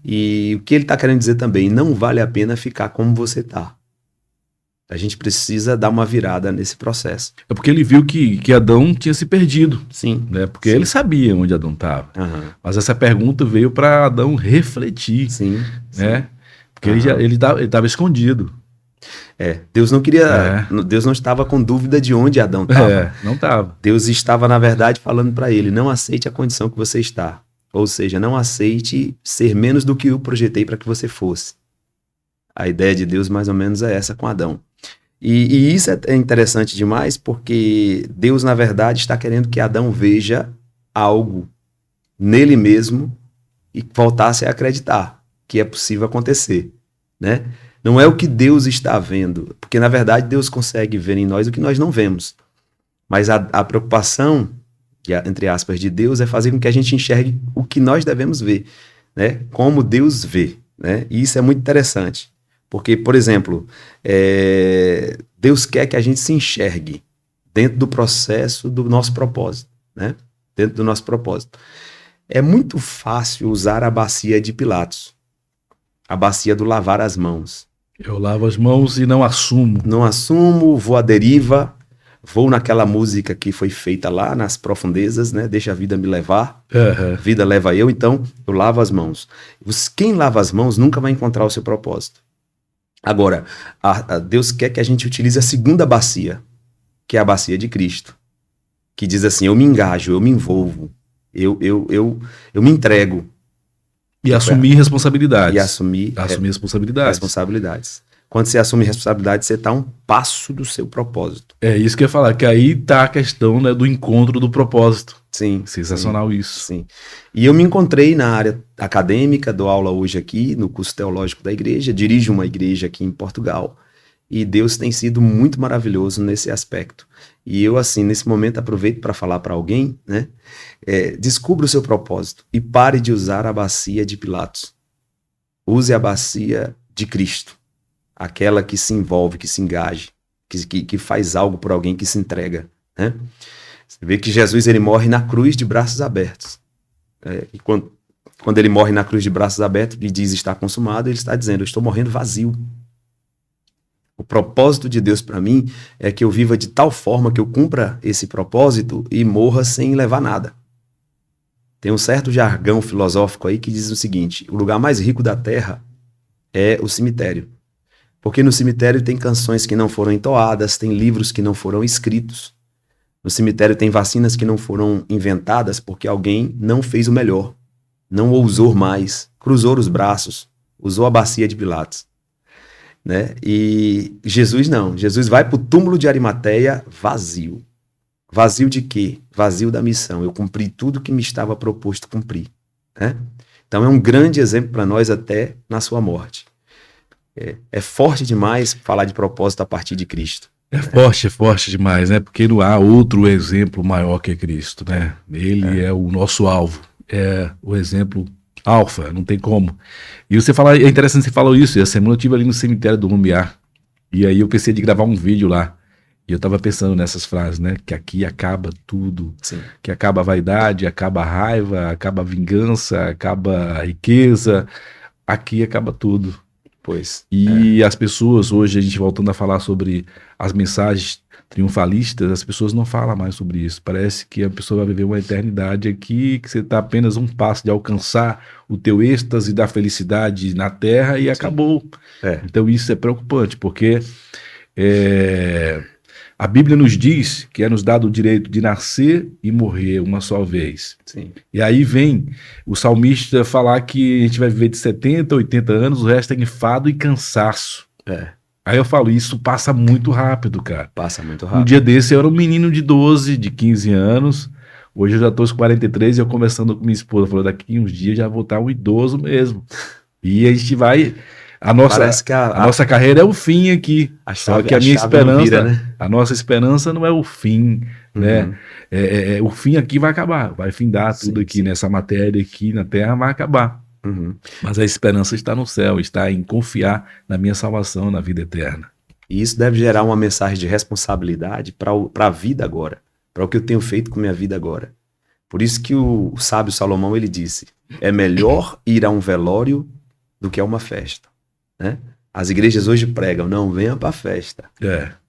E o que ele está querendo dizer também, não vale a pena ficar como você está. A gente precisa dar uma virada nesse processo. É porque ele viu que Adão tinha se perdido. Sim. Né? Porque Sim. ele sabia onde Adão estava. Uhum. Mas essa pergunta veio para Adão refletir. Sim. Né? Porque ele estava escondido. Deus não queria. Deus não estava com dúvida de onde Adão estava. Não estava. Deus estava, na verdade, falando para ele: não aceite a condição que você está. Ou seja, não aceite ser menos do que eu projetei para que você fosse. A ideia de Deus, mais ou menos, é essa com Adão. E isso é interessante demais, porque Deus, na verdade, está querendo que Adão veja algo nele mesmo e voltasse a acreditar que é possível acontecer, né? Não é o que Deus está vendo, porque, na verdade, Deus consegue ver em nós o que nós não vemos. Mas a preocupação, entre aspas, de Deus é fazer com que a gente enxergue o que nós devemos ver, né? Como Deus vê, né? E isso é muito interessante. Porque, por exemplo, Deus quer que a gente se enxergue dentro do processo do nosso propósito, né? Dentro do nosso propósito. É muito fácil usar a bacia de Pilatos, a bacia do lavar as mãos. Eu lavo as mãos e não assumo. Não assumo, vou à deriva, vou naquela música que foi feita lá nas profundezas, né? Deixa a vida me levar, a vida leva eu, então eu lavo as mãos. Quem lava as mãos nunca vai encontrar o seu propósito. Agora, Deus quer que a gente utilize a segunda bacia, que é a bacia de Cristo, que diz assim: eu me engajo, eu me envolvo, eu me entrego. E assumir responsabilidades. E assumir responsabilidades. Quando você assume responsabilidade, você está um passo do seu propósito. É isso que eu ia falar, que aí está a questão, né, do encontro do propósito. Sim. Sensacional isso. Sim. E eu me encontrei na área acadêmica, dou aula hoje aqui no curso teológico da igreja, dirijo uma igreja aqui em Portugal, e Deus tem sido muito maravilhoso nesse aspecto. E eu, assim, nesse momento aproveito para falar para alguém, né? Descubra o seu propósito e pare de usar a bacia de Pilatos. Use a bacia de Cristo. Aquela que se envolve, que se engaje, que faz algo por alguém, que se entrega, né? Você vê que Jesus, ele morre na cruz de braços abertos. E quando ele morre na cruz de braços abertos e diz está consumado, ele está dizendo: eu estou morrendo vazio. O propósito de Deus para mim é que eu viva de tal forma que eu cumpra esse propósito e morra sem levar nada. Tem um certo jargão filosófico aí que diz o seguinte: o lugar mais rico da terra é o cemitério. Porque no cemitério tem canções que não foram entoadas, tem livros que não foram escritos. No cemitério tem vacinas que não foram inventadas porque alguém não fez o melhor, não ousou mais, cruzou os braços, usou a bacia de Pilatos, né? E Jesus não. Jesus vai para o túmulo de Arimateia vazio. Vazio de quê? Vazio da missão. Eu cumpri tudo que me estava proposto cumprir, né? Então é um grande exemplo para nós até na sua morte. É forte demais falar de propósito a partir de Cristo. É forte demais, né? Porque não há outro exemplo maior que Cristo, né? Ele é o nosso alvo, é o exemplo Alfa, não tem como. E você fala, é interessante que você falou isso. E a semana eu estive ali no cemitério do Lumiar. E aí eu pensei de gravar um vídeo lá. E eu tava pensando nessas frases, né? Que aqui acaba tudo. Sim. Que acaba a vaidade, acaba a raiva, acaba a vingança, acaba a riqueza. Aqui acaba tudo. Pois. E as pessoas, hoje, a gente voltando a falar sobre as mensagens triunfalistas, as pessoas não falam mais sobre isso. Parece que a pessoa vai viver uma eternidade aqui, que você está apenas um passo de alcançar o teu êxtase da felicidade na terra e acabou. Então isso é preocupante, porque a Bíblia nos diz que é nos dado o direito de nascer e morrer uma só vez. Sim. E aí vem o salmista falar que a gente vai viver de 70, 80 anos, o resto é enfado e cansaço. Aí eu falo, isso passa muito rápido, cara. Passa muito rápido. Um dia desse eu era um menino de 12, de 15 anos. Hoje eu já tô com 43 e eu conversando com minha esposa, falou, daqui uns dias já vou estar um idoso mesmo. E a gente vai... A nossa carreira é o fim aqui. Só que a minha esperança, vira, né? a nossa esperança não é o fim, né? O fim aqui vai acabar, vai findar tudo aqui, nessa matéria aqui na Terra vai acabar. Mas a esperança está no céu, está em confiar na minha salvação, na vida eterna. E isso deve gerar uma mensagem de responsabilidade para a vida agora, para o que eu tenho feito com minha vida agora. Por isso que o sábio Salomão, ele disse, é melhor ir a um velório do que a uma festa. Né? As igrejas hoje pregam, não, venha para a festa.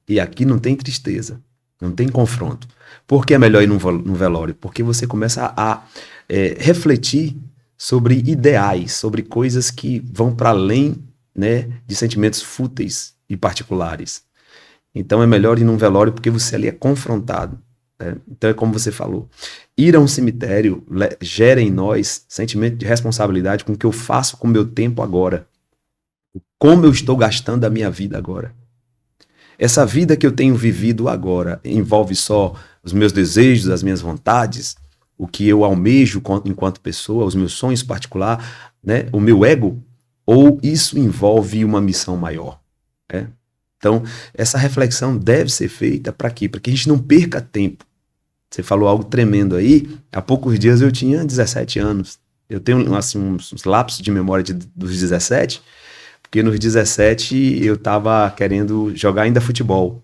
E aqui não tem tristeza, não tem confronto. Por que é melhor ir num velório? Porque você começa a refletir sobre ideais, sobre coisas que vão para além, né, de sentimentos fúteis e particulares. Então é melhor ir num velório porque você ali é confrontado. Né? Então é como você falou, ir a um cemitério gera em nós sentimento de responsabilidade com o que eu faço com o meu tempo agora. Como eu estou gastando a minha vida agora. Essa vida que eu tenho vivido agora envolve só os meus desejos, as minhas vontades, o que eu almejo enquanto pessoa, os meus sonhos particulares, né? O meu ego, ou isso envolve uma missão maior? Né? Então, essa reflexão deve ser feita para quê? Para que a gente não perca tempo. Você falou algo tremendo aí, há poucos dias eu tinha 17 anos. Eu tenho assim, uns lapsos de memória dos 17, porque nos 17 eu estava querendo jogar ainda futebol.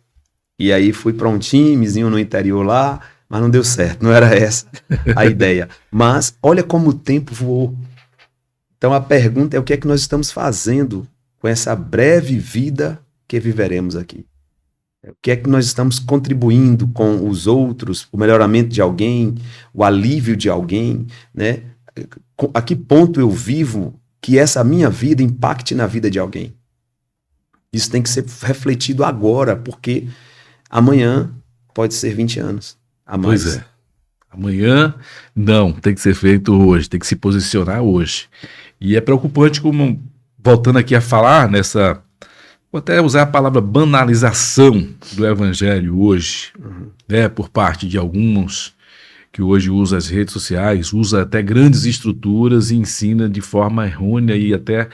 E aí fui para um timezinho no interior lá, mas não deu certo, não era essa a ideia. Mas olha como o tempo voou. Então a pergunta é o que é que nós estamos fazendo com essa breve vida que viveremos aqui? O que é que nós estamos contribuindo com os outros, o melhoramento de alguém, o alívio de alguém, né? A que ponto eu vivo que essa minha vida impacte na vida de alguém? Isso tem que ser refletido agora, porque amanhã pode ser 20 anos a mais. Pois é. Amanhã, não, tem que ser feito hoje, tem que se posicionar hoje. E é preocupante como, voltando aqui a falar nessa, vou até usar a palavra banalização do evangelho hoje, né, por parte de alguns que hoje usam as redes sociais, usa até grandes estruturas e ensina de forma errônea e até,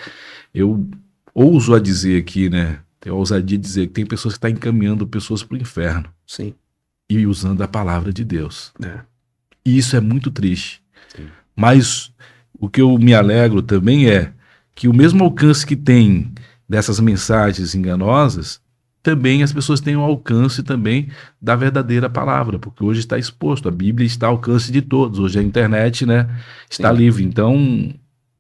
eu ouso a dizer aqui, né, tenho a ousadia de dizer que tem pessoas que estão encaminhando pessoas para o inferno. Sim. E usando a palavra de Deus. E isso é muito triste. Sim. Mas o que eu me alegro também é que o mesmo alcance que tem dessas mensagens enganosas, também as pessoas têm o alcance também da verdadeira palavra, porque hoje está exposto, a Bíblia está ao alcance de todos, hoje a internet, né, está livre, então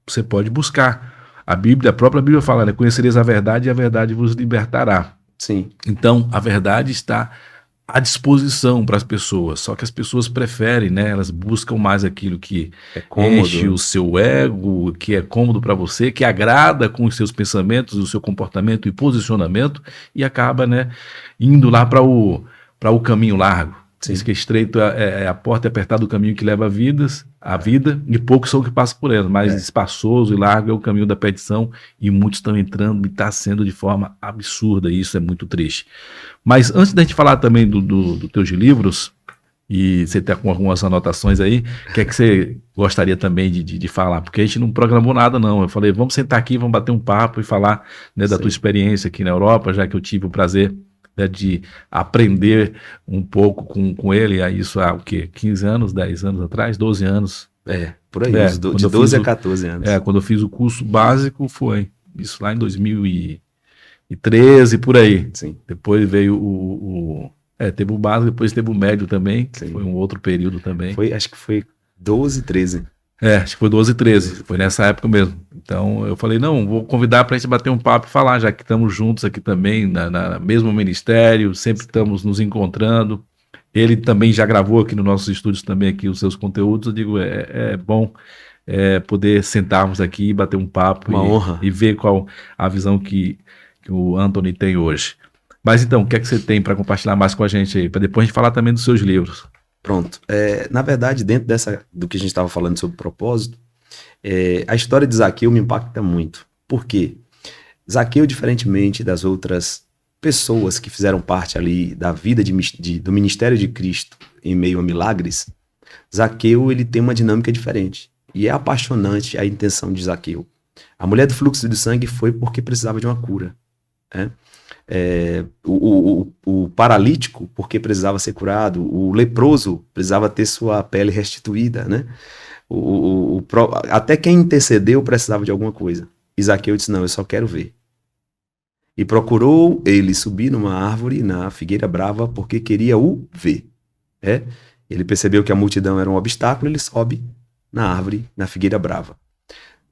você pode buscar. A Bíblia, a própria Bíblia fala, né, conhecereis a verdade e a verdade vos libertará. Sim. Então a verdade está à disposição para as pessoas, só que as pessoas preferem, né? Elas buscam mais aquilo que enche o seu ego, que é cômodo para você, que agrada com os seus pensamentos, o seu comportamento e posicionamento, e acaba, né, indo lá para o caminho largo. Diz que estreito é a porta e apertado o caminho que leva a vida, e poucos são que passam por ela, mas espaçoso e largo é o caminho da perdição, e muitos estão entrando e está sendo de forma absurda, e isso é muito triste. Mas antes da gente falar também dos teus livros, e você está com algumas anotações aí, o que é que você gostaria também de falar? Porque a gente não programou nada, não. Eu falei, vamos sentar aqui, vamos bater um papo e falar, né, da tua experiência aqui na Europa, já que eu tive o prazer, né, de aprender um pouco com ele, isso há o quê? 15 anos, 10 anos atrás, 12 anos, Por aí, É, de quando eu 12 fiz a 14 anos. quando eu fiz o curso básico foi isso lá em 2013, por aí. Sim, Depois veio teve o básico, depois teve o médio também, que sim. foi um outro período também. Acho que foi 12, 13. Acho que foi 12 e 13, foi nessa época mesmo. Então eu falei, não, vou convidar para a gente bater um papo e falar, já que estamos juntos aqui também, na mesmo ministério, sempre estamos nos encontrando. Ele também já gravou aqui nos nossos estúdios também aqui os seus conteúdos. Eu digo, é bom poder sentarmos aqui e bater um papo Uma honra. e ver qual a visão que o Anthony tem hoje. Mas então, o que é que você tem para compartilhar mais com a gente aí? Para depois a gente falar também dos seus livros. Pronto. Na verdade, dentro do que a gente estava falando sobre propósito, a história de Zaqueu me impacta muito. Por quê? Zaqueu, diferentemente das outras pessoas que fizeram parte ali da vida do ministério de Cristo em meio a milagres, Zaqueu ele tem uma dinâmica diferente. E é apaixonante a intenção de Zaqueu. A mulher do fluxo de sangue foi porque precisava de uma cura. Né? O paralítico, porque precisava ser curado, o leproso precisava ter sua pele restituída, né? Até quem intercedeu precisava de alguma coisa. Zaqueu disse, não, eu só quero ver. E procurou ele subir numa árvore na figueira brava porque queria o ver. Ele percebeu que a multidão era um obstáculo, ele sobe na árvore, na figueira brava.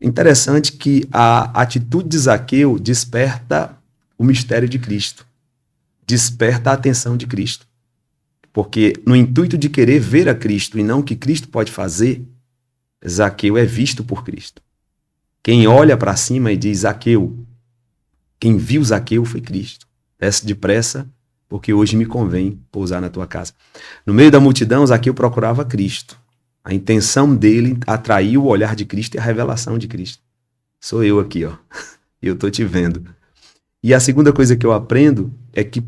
Interessante que a atitude de Zaqueu desperta o mistério de Cristo, desperta a atenção de Cristo. Porque no intuito de querer ver a Cristo e não o que Cristo pode fazer, Zaqueu é visto por Cristo. Quem olha para cima e diz Zaqueu, quem viu Zaqueu foi Cristo. Desce depressa, porque hoje me convém pousar na tua casa. No meio da multidão, Zaqueu procurava Cristo. A intenção dele atraiu o olhar de Cristo e a revelação de Cristo. Sou eu aqui, ó. Eu tô te vendo. E a segunda coisa que eu aprendo é que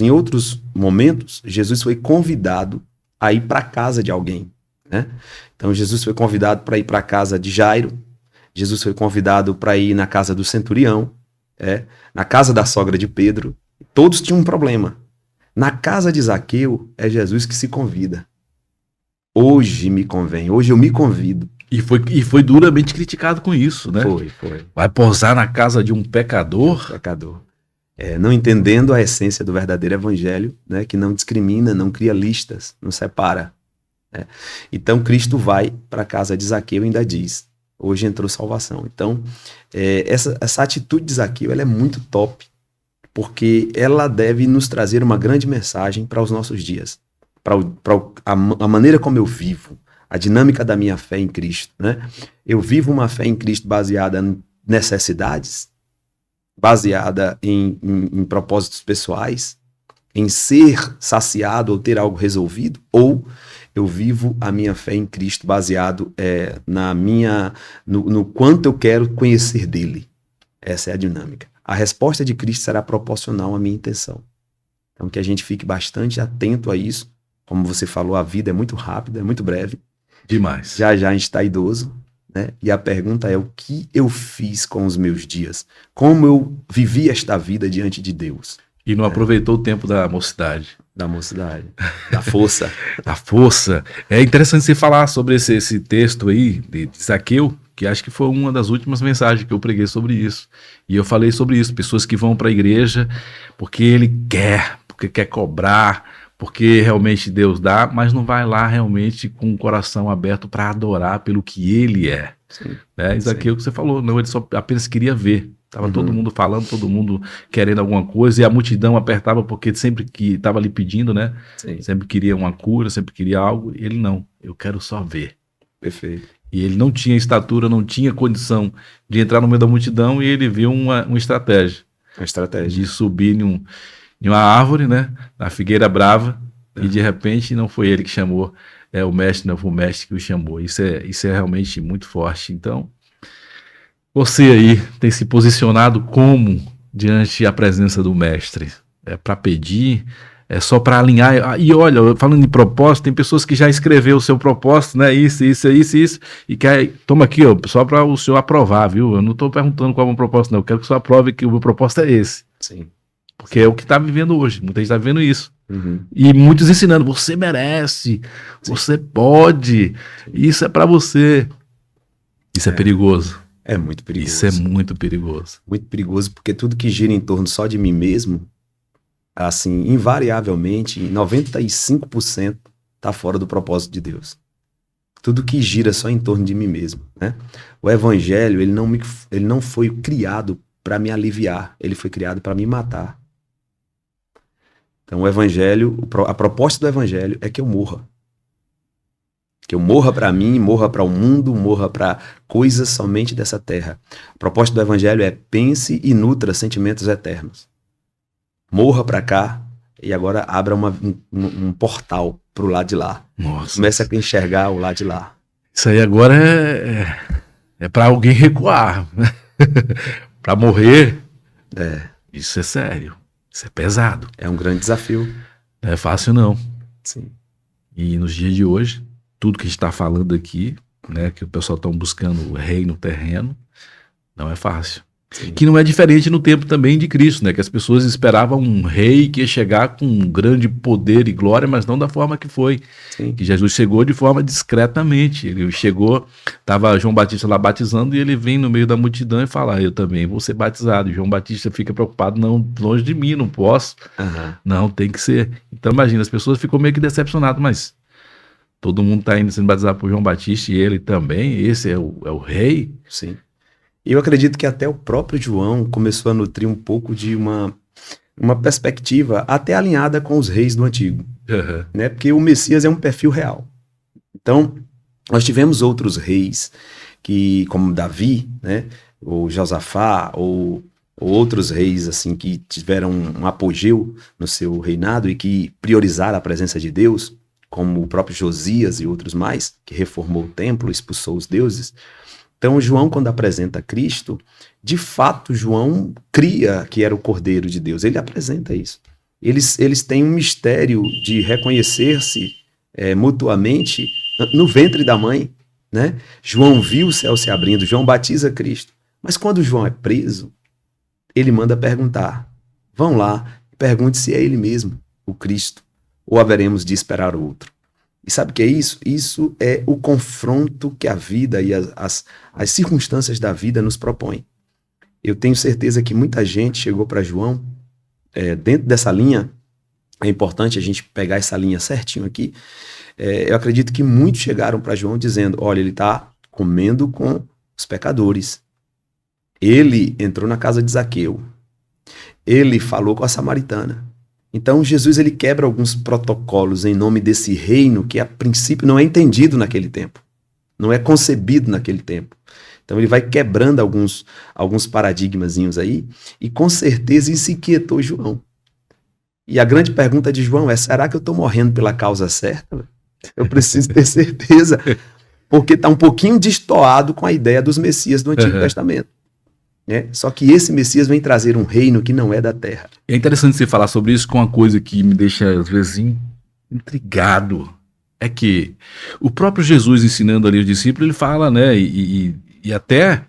em outros momentos, Jesus foi convidado a ir para a casa de alguém, né? Então Jesus foi convidado para ir para a casa de Jairo, Jesus foi convidado para ir na casa do centurião, na casa da sogra de Pedro. Todos tinham um problema. Na casa de Zaqueu é Jesus que se convida. Hoje me convém, hoje eu me convido. E foi duramente criticado com isso, né? Foi. Vai pousar na casa de um pecador? Pecador. Não entendendo a essência do verdadeiro evangelho, né, que não discrimina, não cria listas, não separa. Então Cristo vai para a casa de Zaqueu e ainda diz, hoje entrou salvação. Então essa atitude de Zaqueu ela é muito top, porque ela deve nos trazer uma grande mensagem para os nossos dias, para a maneira como eu vivo, a dinâmica da minha fé em Cristo, né? Eu vivo uma fé em Cristo baseada em necessidades, baseada em propósitos pessoais, em ser saciado ou ter algo resolvido, ou eu vivo a minha fé em Cristo baseado no quanto eu quero conhecer dele. Essa é a dinâmica. A resposta de Cristo será proporcional à minha intenção. Então que a gente fique bastante atento a isso. Como você falou, a vida é muito rápida, é muito breve. Demais. Já a gente está idoso, né? E a pergunta é, o que eu fiz com os meus dias? Como eu vivi esta vida diante de Deus? E não aproveitou o tempo da mocidade. Da mocidade, da força. Da força. É interessante você falar sobre esse texto aí de Zaqueu, que acho que foi uma das últimas mensagens que eu preguei sobre isso. E eu falei sobre isso, pessoas que vão para a igreja porque porque quer cobrar, porque realmente Deus dá, mas não vai lá realmente com o coração aberto para adorar pelo que ele é. Sim, né? Isso aqui é o que você falou, não, ele só apenas queria ver. Estava todo mundo falando, todo mundo querendo alguma coisa, e a multidão apertava porque sempre que estava ali pedindo, né? Sim. Sempre queria uma cura, sempre queria algo. Ele não, eu quero só ver. Perfeito. E ele não tinha estatura, não tinha condição de entrar no meio da multidão, e ele viu uma estratégia. Uma estratégia. De subir em uma árvore, né? Na figueira brava, e de repente não foi ele que chamou, o mestre, não foi o mestre que o chamou. Isso é realmente muito forte. Então, você aí tem se posicionado como diante da presença do mestre? É para pedir? É só para alinhar? E olha, falando em propósito, tem pessoas que já escreveu o seu propósito, né? Isso, e quer, toma aqui, ó, só para o senhor aprovar, viu? Eu não estou perguntando qual é o propósito, não. Eu quero que o senhor aprove que o meu propósito é esse. Sim. Porque é o que está vivendo hoje. Muita gente está vivendo isso. Uhum. E muitos ensinando, você merece, você pode, isso é pra você. Isso é perigoso. É muito Isso é perigoso. muito perigoso. Muito perigoso, porque tudo que gira em torno só de mim mesmo, assim, invariavelmente, 95% tá fora do propósito de Deus. Tudo que gira só em torno de mim mesmo, né? O evangelho, ele não foi criado para me aliviar, ele foi criado para me matar. Então o evangelho, a proposta do evangelho é que eu morra. Que eu morra para mim, morra para o mundo, morra para coisas somente dessa terra. A proposta do evangelho é pense e nutra sentimentos eternos. Morra para cá e agora abra um portal pro lado de lá. Nossa. Comece a enxergar o lado de lá. Isso aí agora é para alguém recuar. Para morrer. Isso é sério. Isso é pesado. É um grande desafio. Não é fácil, não. Sim. E nos dias de hoje, tudo que a gente está falando aqui, né, que o pessoal está buscando o reino terreno, não é fácil. Sim. Que não é diferente no tempo também de Cristo, né? Que as pessoas esperavam um rei que ia chegar com um grande poder e glória, mas não da forma que foi. Sim. Que Jesus chegou de forma discretamente. Ele chegou, estava João Batista lá batizando e ele vem no meio da multidão e fala, eu também vou ser batizado. E João Batista fica preocupado, não, longe de mim, não posso. Não, tem que ser. Então imagina, as pessoas ficam meio que decepcionadas, mas todo mundo está indo sendo batizado por João Batista e ele também, esse é o rei. Sim. E eu acredito que até o próprio João começou a nutrir um pouco de uma perspectiva até alinhada com os reis do Antigo. Né? Porque o Messias é um perfil real. Então, nós tivemos outros reis, que, como Davi, né? Ou Josafá, ou outros reis assim, que tiveram um apogeu no seu reinado e que priorizaram a presença de Deus, como o próprio Josias e outros mais, que reformou o templo, expulsou os deuses. Então, João, quando apresenta Cristo, de fato, João cria que era o Cordeiro de Deus. Ele apresenta isso. Eles têm um mistério de reconhecer-se mutuamente no ventre da mãe. Né? João viu o céu se abrindo, João batiza Cristo. Mas quando João é preso, ele manda perguntar. Vão lá, pergunte se é ele mesmo, o Cristo, ou haveremos de esperar outro. E sabe o que é isso? Isso é o confronto que a vida e as circunstâncias da vida nos propõem. Eu tenho certeza que muita gente chegou para João, dentro dessa linha, é importante a gente pegar essa linha certinho aqui, eu acredito que muitos chegaram para João dizendo, olha, ele está comendo com os pecadores. Ele entrou na casa de Zaqueu. Ele falou com a samaritana. Então, Jesus ele quebra alguns protocolos em nome desse reino que, a princípio, não é entendido naquele tempo. Não é concebido naquele tempo. Então, ele vai quebrando alguns paradigmazinhos aí e, com certeza, isso inquietou João. E a grande pergunta de João é, será que eu estou morrendo pela causa certa? Eu preciso ter certeza. Porque está um pouquinho destoado com a ideia dos Messias do Antigo Testamento. Só que esse Messias vem trazer um reino que não é da terra. É interessante você falar sobre isso com uma coisa que me deixa, às vezes, intrigado. É que o próprio Jesus ensinando ali os discípulos, ele fala, né, e até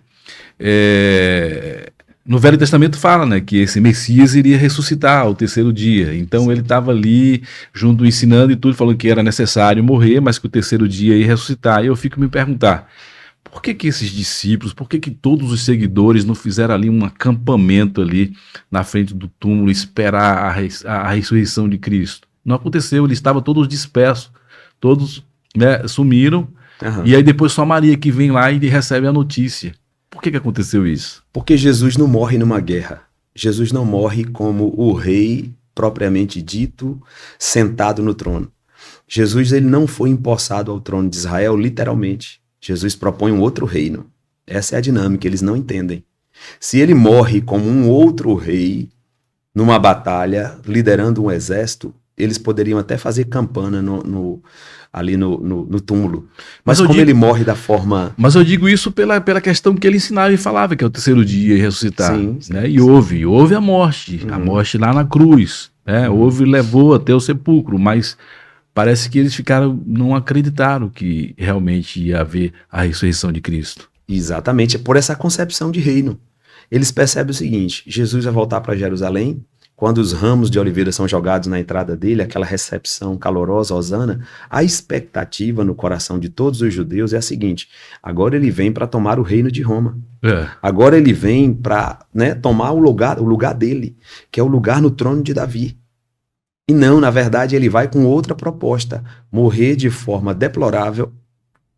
no Velho Testamento fala, né, que esse Messias iria ressuscitar ao terceiro dia. Então ele estava ali junto ensinando e tudo, falando que era necessário morrer, mas que o terceiro dia ia ressuscitar. E eu fico me perguntar, por que esses discípulos, por que todos os seguidores não fizeram ali um acampamento ali na frente do túmulo, esperar a ressurreição de Cristo? Não aconteceu, eles estavam todos dispersos, todos, né, sumiram, e aí depois só Maria que vem lá e recebe a notícia. Por que aconteceu isso? Porque Jesus não morre numa guerra. Jesus não morre como o rei propriamente dito, sentado no trono. Jesus ele não foi empossado ao trono de Israel, literalmente. Jesus propõe um outro reino. Essa é a dinâmica, eles não entendem. Se ele morre como um outro rei, numa batalha, liderando um exército, eles poderiam até fazer campana ali no túmulo. Mas como ele morre da forma... Mas eu digo isso pela questão que ele ensinava e falava, que é o terceiro dia e ressuscitar. Sim, né? E houve a morte, a morte lá na cruz. Né? Houve e levou até o sepulcro, mas... Parece que eles não acreditaram que realmente ia haver a ressurreição de Cristo. Exatamente, é por essa concepção de reino. Eles percebem o seguinte, Jesus vai voltar para Jerusalém, quando os ramos de oliveira são jogados na entrada dele, aquela recepção calorosa, hosana, a expectativa no coração de todos os judeus é a seguinte: agora ele vem para tomar o reino de Roma. Agora ele vem para, né, tomar o lugar dele, que é o lugar no trono de Davi. E não, na verdade, ele vai com outra proposta: morrer de forma deplorável,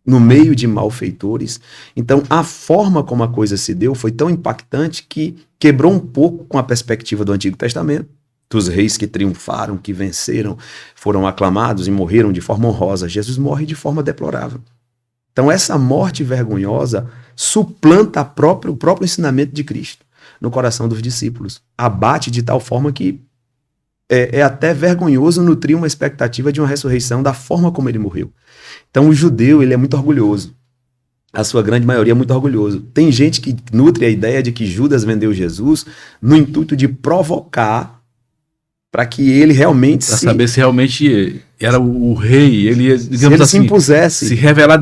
no meio de malfeitores. Então, a forma como a coisa se deu foi tão impactante que quebrou um pouco com a perspectiva do Antigo Testamento, dos reis que triunfaram, que venceram, foram aclamados e morreram de forma honrosa. Jesus morre de forma deplorável. Então, essa morte vergonhosa suplanta o próprio ensinamento de Cristo no coração dos discípulos. Abate de tal forma que é até vergonhoso nutrir uma expectativa de uma ressurreição da forma como ele morreu. Então, o judeu, ele é muito orgulhoso. A sua grande maioria é muito orgulhoso. Tem gente que nutre a ideia de que Judas vendeu Jesus no intuito de provocar para que ele realmente para saber se realmente era o rei, ele ia, digamos ele assim, se impusesse, se revelar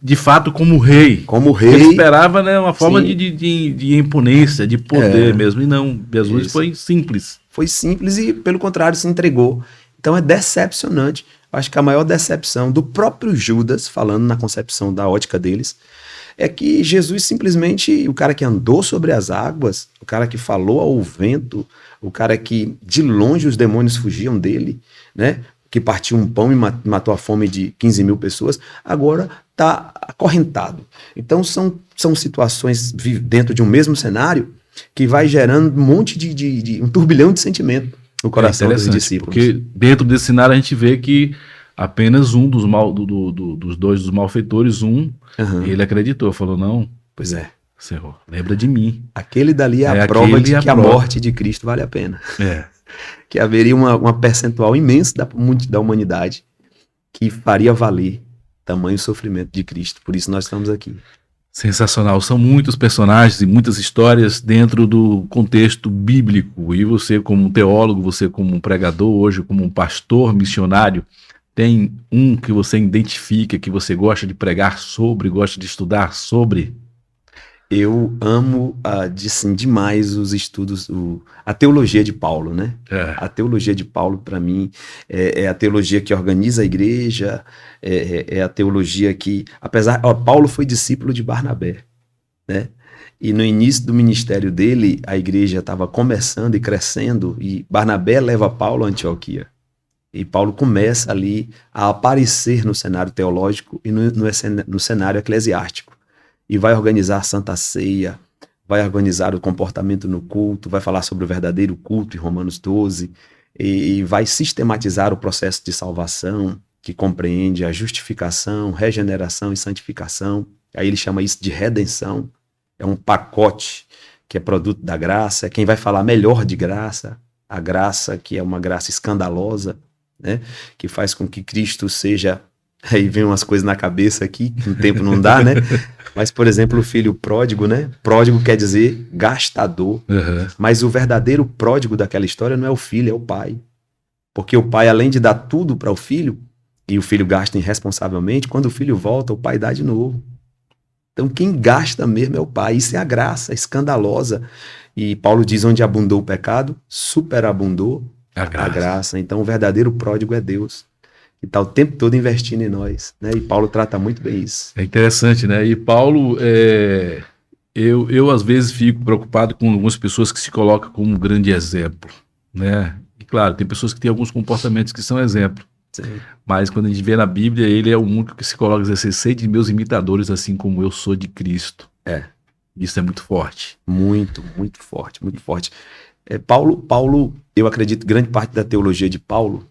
de fato como rei. Como rei. Ele esperava, né, uma forma de imponência, de poder mesmo, e não, Jesus foi simples. Foi simples e, pelo contrário, se entregou. Então é decepcionante. Eu acho que a maior decepção do próprio Judas, falando na concepção da ótica deles, é que Jesus simplesmente, o cara que andou sobre as águas, o cara que falou ao vento, o cara que de longe os demônios fugiam dele, né? Que partiu um pão e matou a fome de 15 mil pessoas, agora está acorrentado. Então são situações dentro de um mesmo cenário que vai gerando um monte de um turbilhão de sentimento no coração dos discípulos. Porque dentro desse cenário a gente vê que apenas um dos dois dos malfeitores, ele acreditou, falou: não, pois é, Senhor, lembra de mim. Aquele dali é a prova de que a morte de Cristo vale a pena. Que haveria uma percentual imensa da humanidade que faria valer tamanho sofrimento de Cristo. Por isso nós estamos aqui. Sensacional. São muitos personagens e muitas histórias dentro do contexto bíblico. E você, como um teólogo, você como um pregador, hoje como um pastor missionário, tem um que você identifica, que você gosta de pregar sobre, gosta de estudar sobre? Eu amo demais os estudos, a teologia de Paulo, né? A teologia de Paulo, para mim, é a teologia que organiza a igreja, é a teologia que, Paulo foi discípulo de Barnabé, né? E no início do ministério dele, a igreja estava começando e crescendo, e Barnabé leva Paulo a Antioquia. E Paulo começa ali a aparecer no cenário teológico e no cenário eclesiástico. E vai organizar a Santa Ceia, vai organizar o comportamento no culto, vai falar sobre o verdadeiro culto em Romanos 12, e vai sistematizar o processo de salvação, que compreende a justificação, regeneração e santificação. Aí ele chama isso de redenção. É um pacote que é produto da graça, é quem vai falar melhor de graça, a graça que é uma graça escandalosa, né? Que faz com que Cristo seja... Aí vem umas coisas na cabeça aqui, que o tempo não dá, né? Mas, por exemplo, o filho pródigo, né? Pródigo quer dizer gastador. Mas o verdadeiro pródigo daquela história não é o filho, é o pai. Porque o pai, além de dar tudo para o filho, e o filho gasta irresponsavelmente, quando o filho volta, o pai dá de novo. Então, quem gasta mesmo é o pai. Isso é a graça escandalosa. E Paulo diz: onde abundou o pecado, superabundou a graça. Então, o verdadeiro pródigo é Deus, que está o tempo todo investindo em nós, né? E Paulo trata muito bem isso. É interessante, né? E Paulo, eu às vezes fico preocupado com algumas pessoas que se colocam como um grande exemplo, né? E claro, tem pessoas que têm alguns comportamentos que são exemplo. Sim. Mas quando a gente vê na Bíblia, ele é o único que se coloca, diz assim: sede meus imitadores, assim como eu sou de Cristo. Isso é muito forte. Muito, muito forte, muito forte. Paulo, eu acredito, grande parte da teologia de Paulo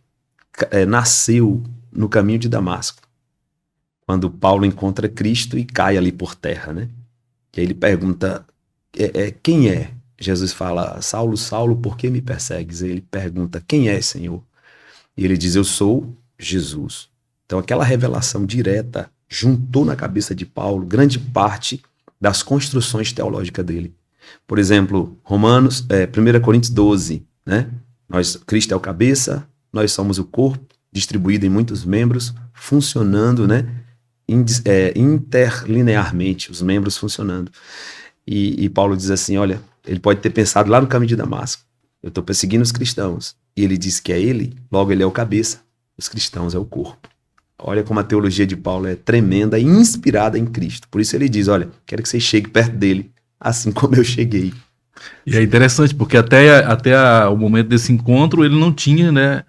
nasceu no caminho de Damasco, quando Paulo encontra Cristo e cai ali por terra, né? E aí ele pergunta, quem é? Jesus fala: Saulo, Saulo, por que me persegues? Ele pergunta: quem é, Senhor? E ele diz: eu sou Jesus. Então aquela revelação direta juntou na cabeça de Paulo grande parte das construções teológicas dele. Por exemplo, 1 Coríntios 12, né? Cristo é o cabeça, nós somos o corpo, distribuído em muitos membros, funcionando, né? Interlinearmente, os membros funcionando. E Paulo diz assim: olha, ele pode ter pensado lá no caminho de Damasco, Eu estou perseguindo os cristãos. E ele diz que é ele, logo ele é o cabeça. Os cristãos é o corpo. Olha como a teologia de Paulo é tremenda e inspirada em Cristo. Por isso ele diz, olha, quero que você chegue perto dele, assim como eu cheguei. E é interessante, porque o momento desse encontro, ele não tinha, né,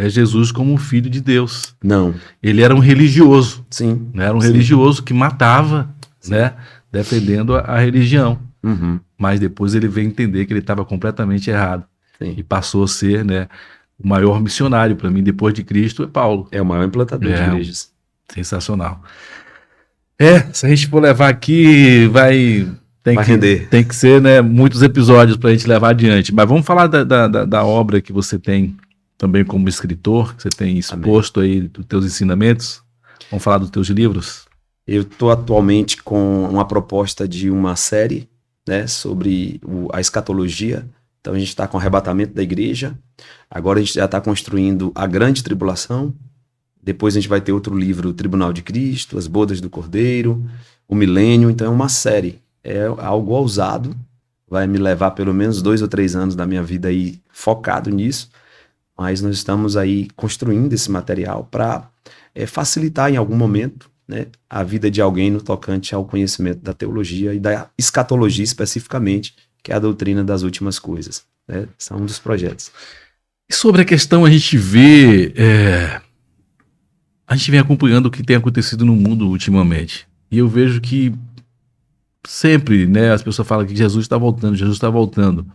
Jesus como filho de Deus. Não. Ele era um religioso. Sim. Né? Era um sim. religioso que matava, né, defendendo a religião. Uhum. Mas depois ele veio entender que ele estava completamente errado. Sim. E passou a ser, né, o maior missionário. Para mim, depois de Cristo, é Paulo. É o maior implantador de igrejas. Sensacional. Se a gente for levar aqui, vai render. Tem que ser, né, muitos episódios para a gente levar adiante. Mas vamos falar da obra que você tem também como escritor, que você tem exposto. Amém. Aí dos teus ensinamentos. Vamos falar dos teus livros? Eu estou atualmente com uma proposta de uma série, né, sobre a escatologia. Então a gente está com o arrebatamento da igreja. Agora a gente já está construindo a grande tribulação. Depois a gente vai ter outro livro, o Tribunal de Cristo, as bodas do Cordeiro, o Milênio. Então é uma série. É algo ousado. Vai me levar pelo menos 2 ou 3 anos da minha vida aí focado nisso. Mas nós estamos aí construindo esse material para facilitar em algum momento, né, a vida de alguém no tocante ao conhecimento da teologia e da escatologia especificamente, que é a doutrina das últimas coisas. Né? São um dos projetos. E sobre a questão, a gente vê... A gente vem acompanhando o que tem acontecido no mundo ultimamente. E eu vejo que sempre, né, as pessoas falam que Jesus está voltando, Jesus está voltando.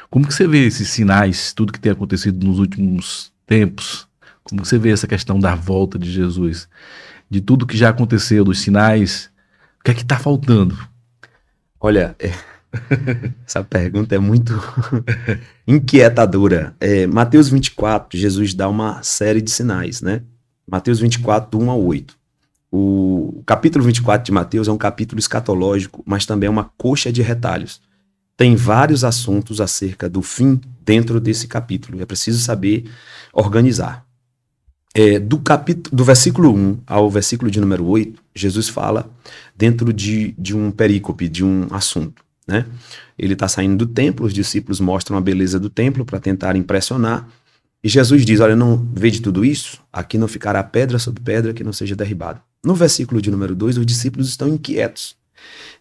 Como que você vê esses sinais, tudo que tem acontecido nos últimos tempos? Como que você vê essa questão da volta de Jesus? De tudo que já aconteceu, dos sinais, o que é que está faltando? Olha, essa pergunta é muito inquietadora. Mateus 24, Jesus dá uma série de sinais, né? Mateus 24, do 1 ao 8. O capítulo 24 de Mateus é um capítulo escatológico, mas também é uma coxa de retalhos. Tem vários assuntos acerca do fim dentro desse capítulo. É preciso saber organizar. Do versículo 1 ao versículo de número 8, Jesus fala dentro de um perícope, de um assunto. Né? Ele está saindo do templo, os discípulos mostram a beleza do templo para tentar impressionar. E Jesus diz, olha, não vê de tudo isso? Aqui não ficará pedra sobre pedra que não seja derribada. No versículo de número 2, os discípulos estão inquietos.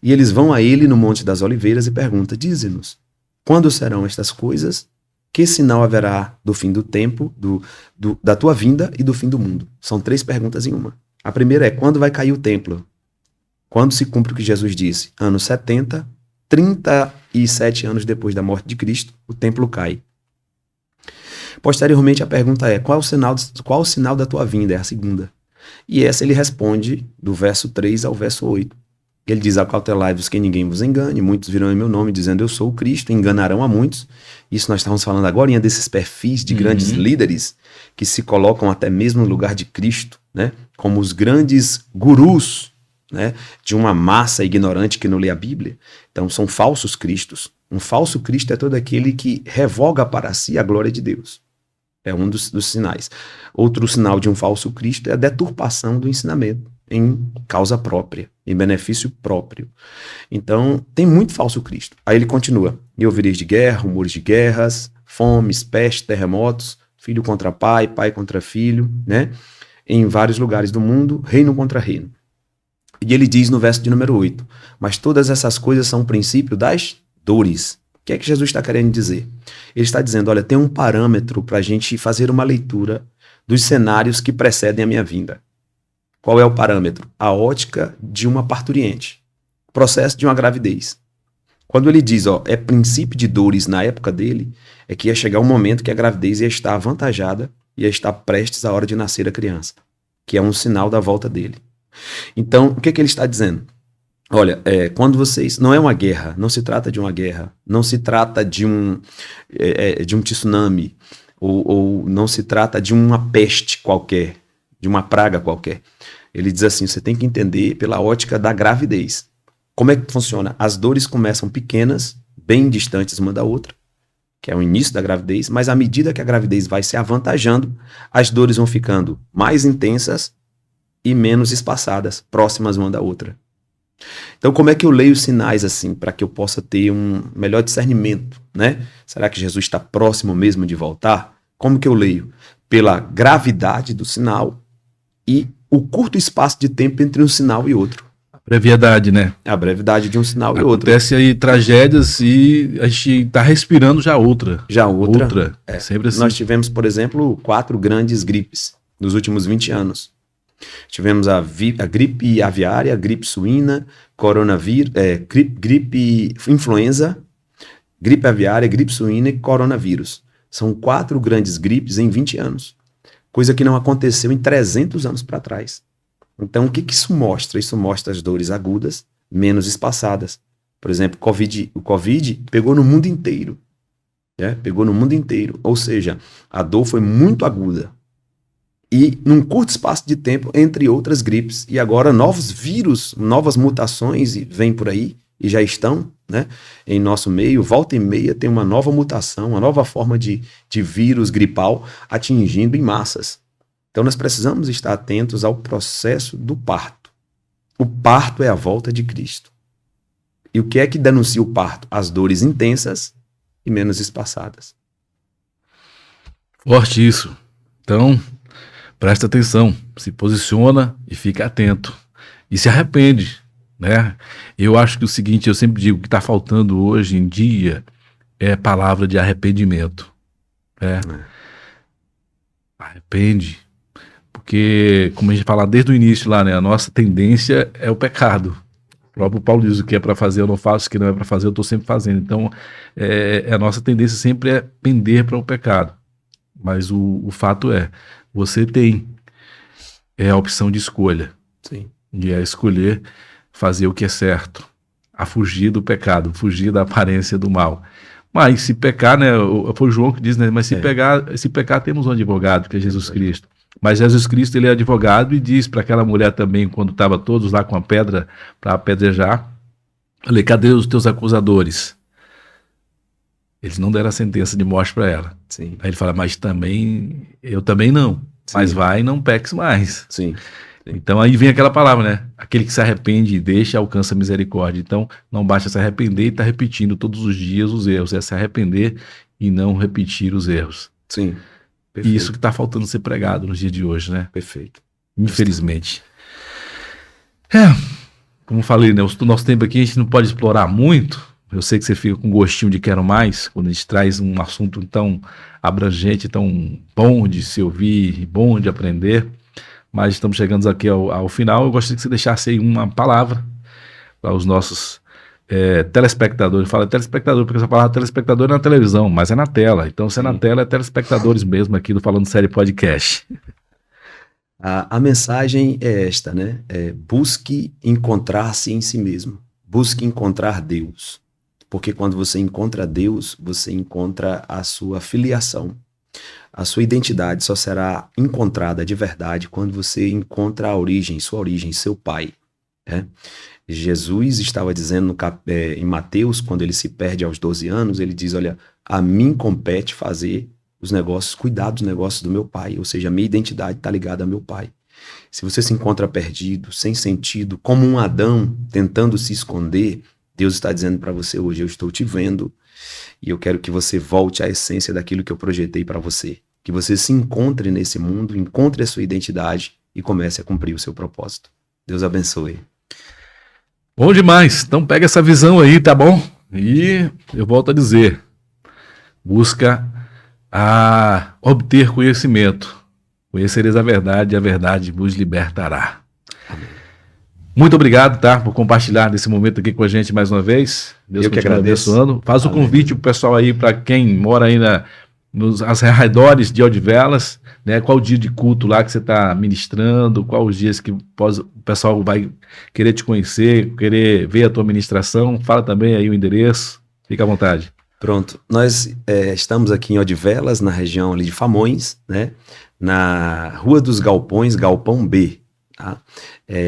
E eles vão a ele no Monte das Oliveiras e perguntam, dize-nos, quando serão estas coisas? Que sinal haverá do fim do tempo, da tua vinda e do fim do mundo? São 3 perguntas em uma. A primeira é, quando vai cair o templo? Quando se cumpre o que Jesus disse? Anos 70, 37 anos depois da morte de Cristo, o templo cai. Posteriormente, a pergunta é, qual o sinal da tua vinda? É a segunda. E essa ele responde do verso 3 ao verso 8. Ele diz, acautelai-vos que ninguém vos engane, muitos virão em meu nome dizendo eu sou o Cristo, enganarão a muitos. Isso nós estávamos falando agora desses perfis de grandes líderes que se colocam até mesmo no lugar de Cristo, né? Como os grandes gurus, né? De uma massa ignorante que não lê a Bíblia. Então são falsos cristos. Um falso Cristo é todo aquele que revoga para si a glória de Deus. É um dos sinais. Outro sinal de um falso Cristo é a deturpação do ensinamento em causa própria, em benefício próprio. Então, tem muito falso Cristo. Aí ele continua, e ouvireis de guerra, rumores de guerras, fomes, peste, terremotos, filho contra pai, pai contra filho, né? Em vários lugares do mundo, reino contra reino. E ele diz no verso de número 8, mas todas essas coisas são o princípio das dores. O que é que Jesus está querendo dizer? Ele está dizendo, olha, tem um parâmetro para a gente fazer uma leitura dos cenários que precedem a minha vinda. Qual é o parâmetro? A ótica de uma parturiente. Processo de uma gravidez. Quando ele diz, é princípio de dores na época dele, é que ia chegar um momento que a gravidez ia estar avantajada, ia estar prestes à hora de nascer a criança, que é um sinal da volta dele. Então, o que é que ele está dizendo? Olha, quando vocês... Não é uma guerra, não se trata de uma guerra, não se trata de um tsunami, ou não se trata de uma peste qualquer, de uma praga qualquer. Ele diz assim, você tem que entender pela ótica da gravidez. Como é que funciona? As dores começam pequenas, bem distantes uma da outra, que é o início da gravidez, mas à medida que a gravidez vai se avantajando, as dores vão ficando mais intensas e menos espaçadas, próximas uma da outra. Então, como é que eu leio os sinais assim, para que eu possa ter um melhor discernimento, né? Será que Jesus está próximo mesmo de voltar? Como que eu leio? Pela gravidade do sinal e o curto espaço de tempo entre um sinal e outro. Brevidade, né? A brevidade de um sinal e outro. Acontece aí tragédias e a gente tá respirando já outra. Já outra. É sempre assim. Nós tivemos, por exemplo, 4 grandes gripes nos últimos 20 anos. Tivemos a gripe aviária, a gripe suína, coronavírus, gripe influenza, gripe aviária, gripe suína e coronavírus. São 4 grandes gripes em 20 anos. Coisa que não aconteceu em 300 anos para trás. Então, o que isso mostra? Isso mostra as dores agudas, menos espaçadas. Por exemplo, o Covid pegou no mundo inteiro. Pegou no mundo inteiro. Ou seja, a dor foi muito aguda. E num curto espaço de tempo, entre outras gripes. E agora novos vírus, novas mutações vêm por aí, e já estão, né, em nosso meio. Volta e meia tem uma nova mutação, uma nova forma de vírus gripal atingindo em massas. Então nós precisamos estar atentos ao processo do parto. O parto é a volta de Cristo. E o que é que denuncia o parto? As dores intensas e menos espaçadas. Forte isso. Então, presta atenção, se posiciona e fica atento. E se arrepende, né? Eu acho que o seguinte, eu sempre digo, que está faltando hoje em dia é palavra de arrependimento. Arrepende. Porque, como a gente fala desde o início lá, né? A nossa tendência é o pecado. O próprio Paulo diz: o que é para fazer eu não faço, o que não é para fazer eu estou sempre fazendo. Então, a nossa tendência sempre é pender para o pecado. Mas o fato é, você tem a opção de escolha. Sim. E é escolher fazer o que é certo, a fugir do pecado, fugir da aparência do mal. Mas se pecar, né? Foi o João que diz, né? Mas se pecar, temos um advogado, que é Jesus Cristo. Mas Jesus Cristo, ele é advogado e diz para aquela mulher também, quando estava todos lá com a pedra para apedrejar, falei: cadê os teus acusadores? Eles não deram a sentença de morte para ela. Sim. Aí ele fala: mas também, eu também não. Sim. Mas vai e não peques mais. Sim. Então aí vem aquela palavra, né? Aquele que se arrepende e deixa, alcança misericórdia. Então não basta se arrepender e estar repetindo todos os dias os erros. É se arrepender e não repetir os erros. Sim. Perfeito. E isso que está faltando ser pregado nos dias de hoje, né? Perfeito. Infelizmente. Como falei, né? O nosso tempo aqui a gente não pode explorar muito. Eu sei que você fica com gostinho de quero mais, quando a gente traz um assunto tão abrangente, tão bom de se ouvir, bom de aprender. Mas estamos chegando aqui ao final. Eu gostaria que você deixasse aí uma palavra para os nossos telespectadores. Fala telespectador, porque essa palavra telespectador é na televisão, mas é na tela. Então, se é na tela, é telespectadores mesmo aqui do Falando Sério Podcast. A mensagem é esta, né? Busque encontrar-se em si mesmo. Busque encontrar Deus. Porque quando você encontra Deus, você encontra a sua filiação. A sua identidade só será encontrada de verdade quando você encontra a origem, sua origem, seu pai. Jesus estava dizendo em Mateus, quando ele se perde aos 12 anos, ele diz: olha, a mim compete fazer os negócios, cuidar dos negócios do meu pai. Ou seja, a minha identidade está ligada ao meu pai. Se você se encontra perdido, sem sentido, como um Adão tentando se esconder, Deus está dizendo para você hoje: eu estou te vendo e eu quero que você volte à essência daquilo que eu projetei para você. Que você se encontre nesse mundo, encontre a sua identidade e comece a cumprir o seu propósito. Deus abençoe. Bom demais. Então pega essa visão aí, tá bom? E eu volto a dizer, busca a obter conhecimento. Conhecereis a verdade e a verdade vos libertará. Amém. Muito obrigado, tá, por compartilhar nesse momento aqui com a gente mais uma vez. Deus eu que agradeço. Abençoando. Faz o convite pro pessoal aí, para quem mora aí nos arredores de Odivelas, né? Qual o dia de culto lá que você está ministrando, qual os dias que o pessoal vai querer te conhecer, querer ver a tua ministração. Fala também aí o endereço, fica à vontade. Pronto, nós estamos aqui em Odivelas, na região ali de Famões, né? Na Rua dos Galpões, Galpão B. Tá?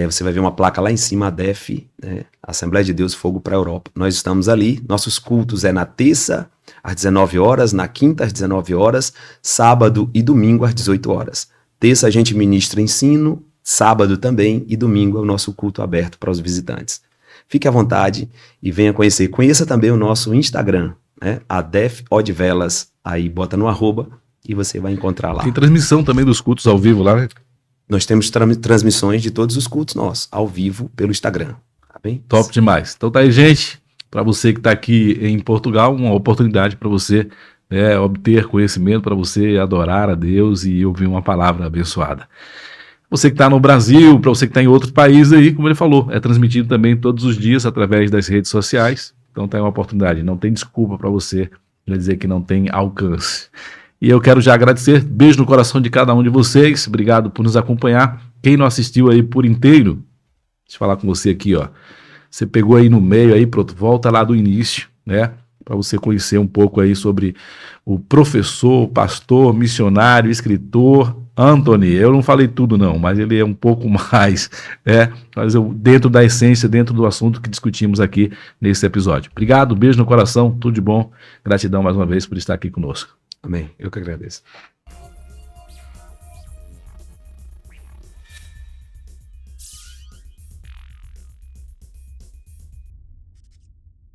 Você vai ver uma placa lá em cima, ADEF, né? Assembleia de Deus Fogo para a Europa. Nós estamos ali, nossos cultos na terça às 19 horas, na quinta às 19 horas, sábado e domingo às 18 horas. Terça a gente ministra ensino, sábado também e domingo é o nosso culto aberto para os visitantes. fique à vontade e venha conhecer. Conheça também o nosso Instagram, né? Adef Odivelas, aí bota no @ e você vai encontrar lá. Tem transmissão também dos cultos ao vivo lá, né? Nós temos transmissões de todos os cultos nossos, ao vivo, pelo Instagram. Tá bem? Top demais. Então tá aí, gente. Para você que está aqui em Portugal, uma oportunidade para você obter conhecimento, para você adorar a Deus e ouvir uma palavra abençoada. Você que está no Brasil, para você que está em outros países aí, como ele falou, é transmitido também todos os dias através das redes sociais. Então tá aí uma oportunidade. Não tem desculpa para você dizer que não tem alcance. E eu quero já agradecer, beijo no coração de cada um de vocês, obrigado por nos acompanhar. Quem não assistiu aí por inteiro, deixa eu falar com você aqui, ó. Você pegou aí no meio aí, pronto, volta lá do início, né? Para você conhecer um pouco aí sobre o professor, pastor, missionário, escritor, Anthony. Eu não falei tudo não, mas ele é um pouco mais, né? Mas dentro da essência, dentro do assunto que discutimos aqui nesse episódio. Obrigado, beijo no coração, tudo de bom. Gratidão mais uma vez por estar aqui conosco. Amém. Eu que agradeço.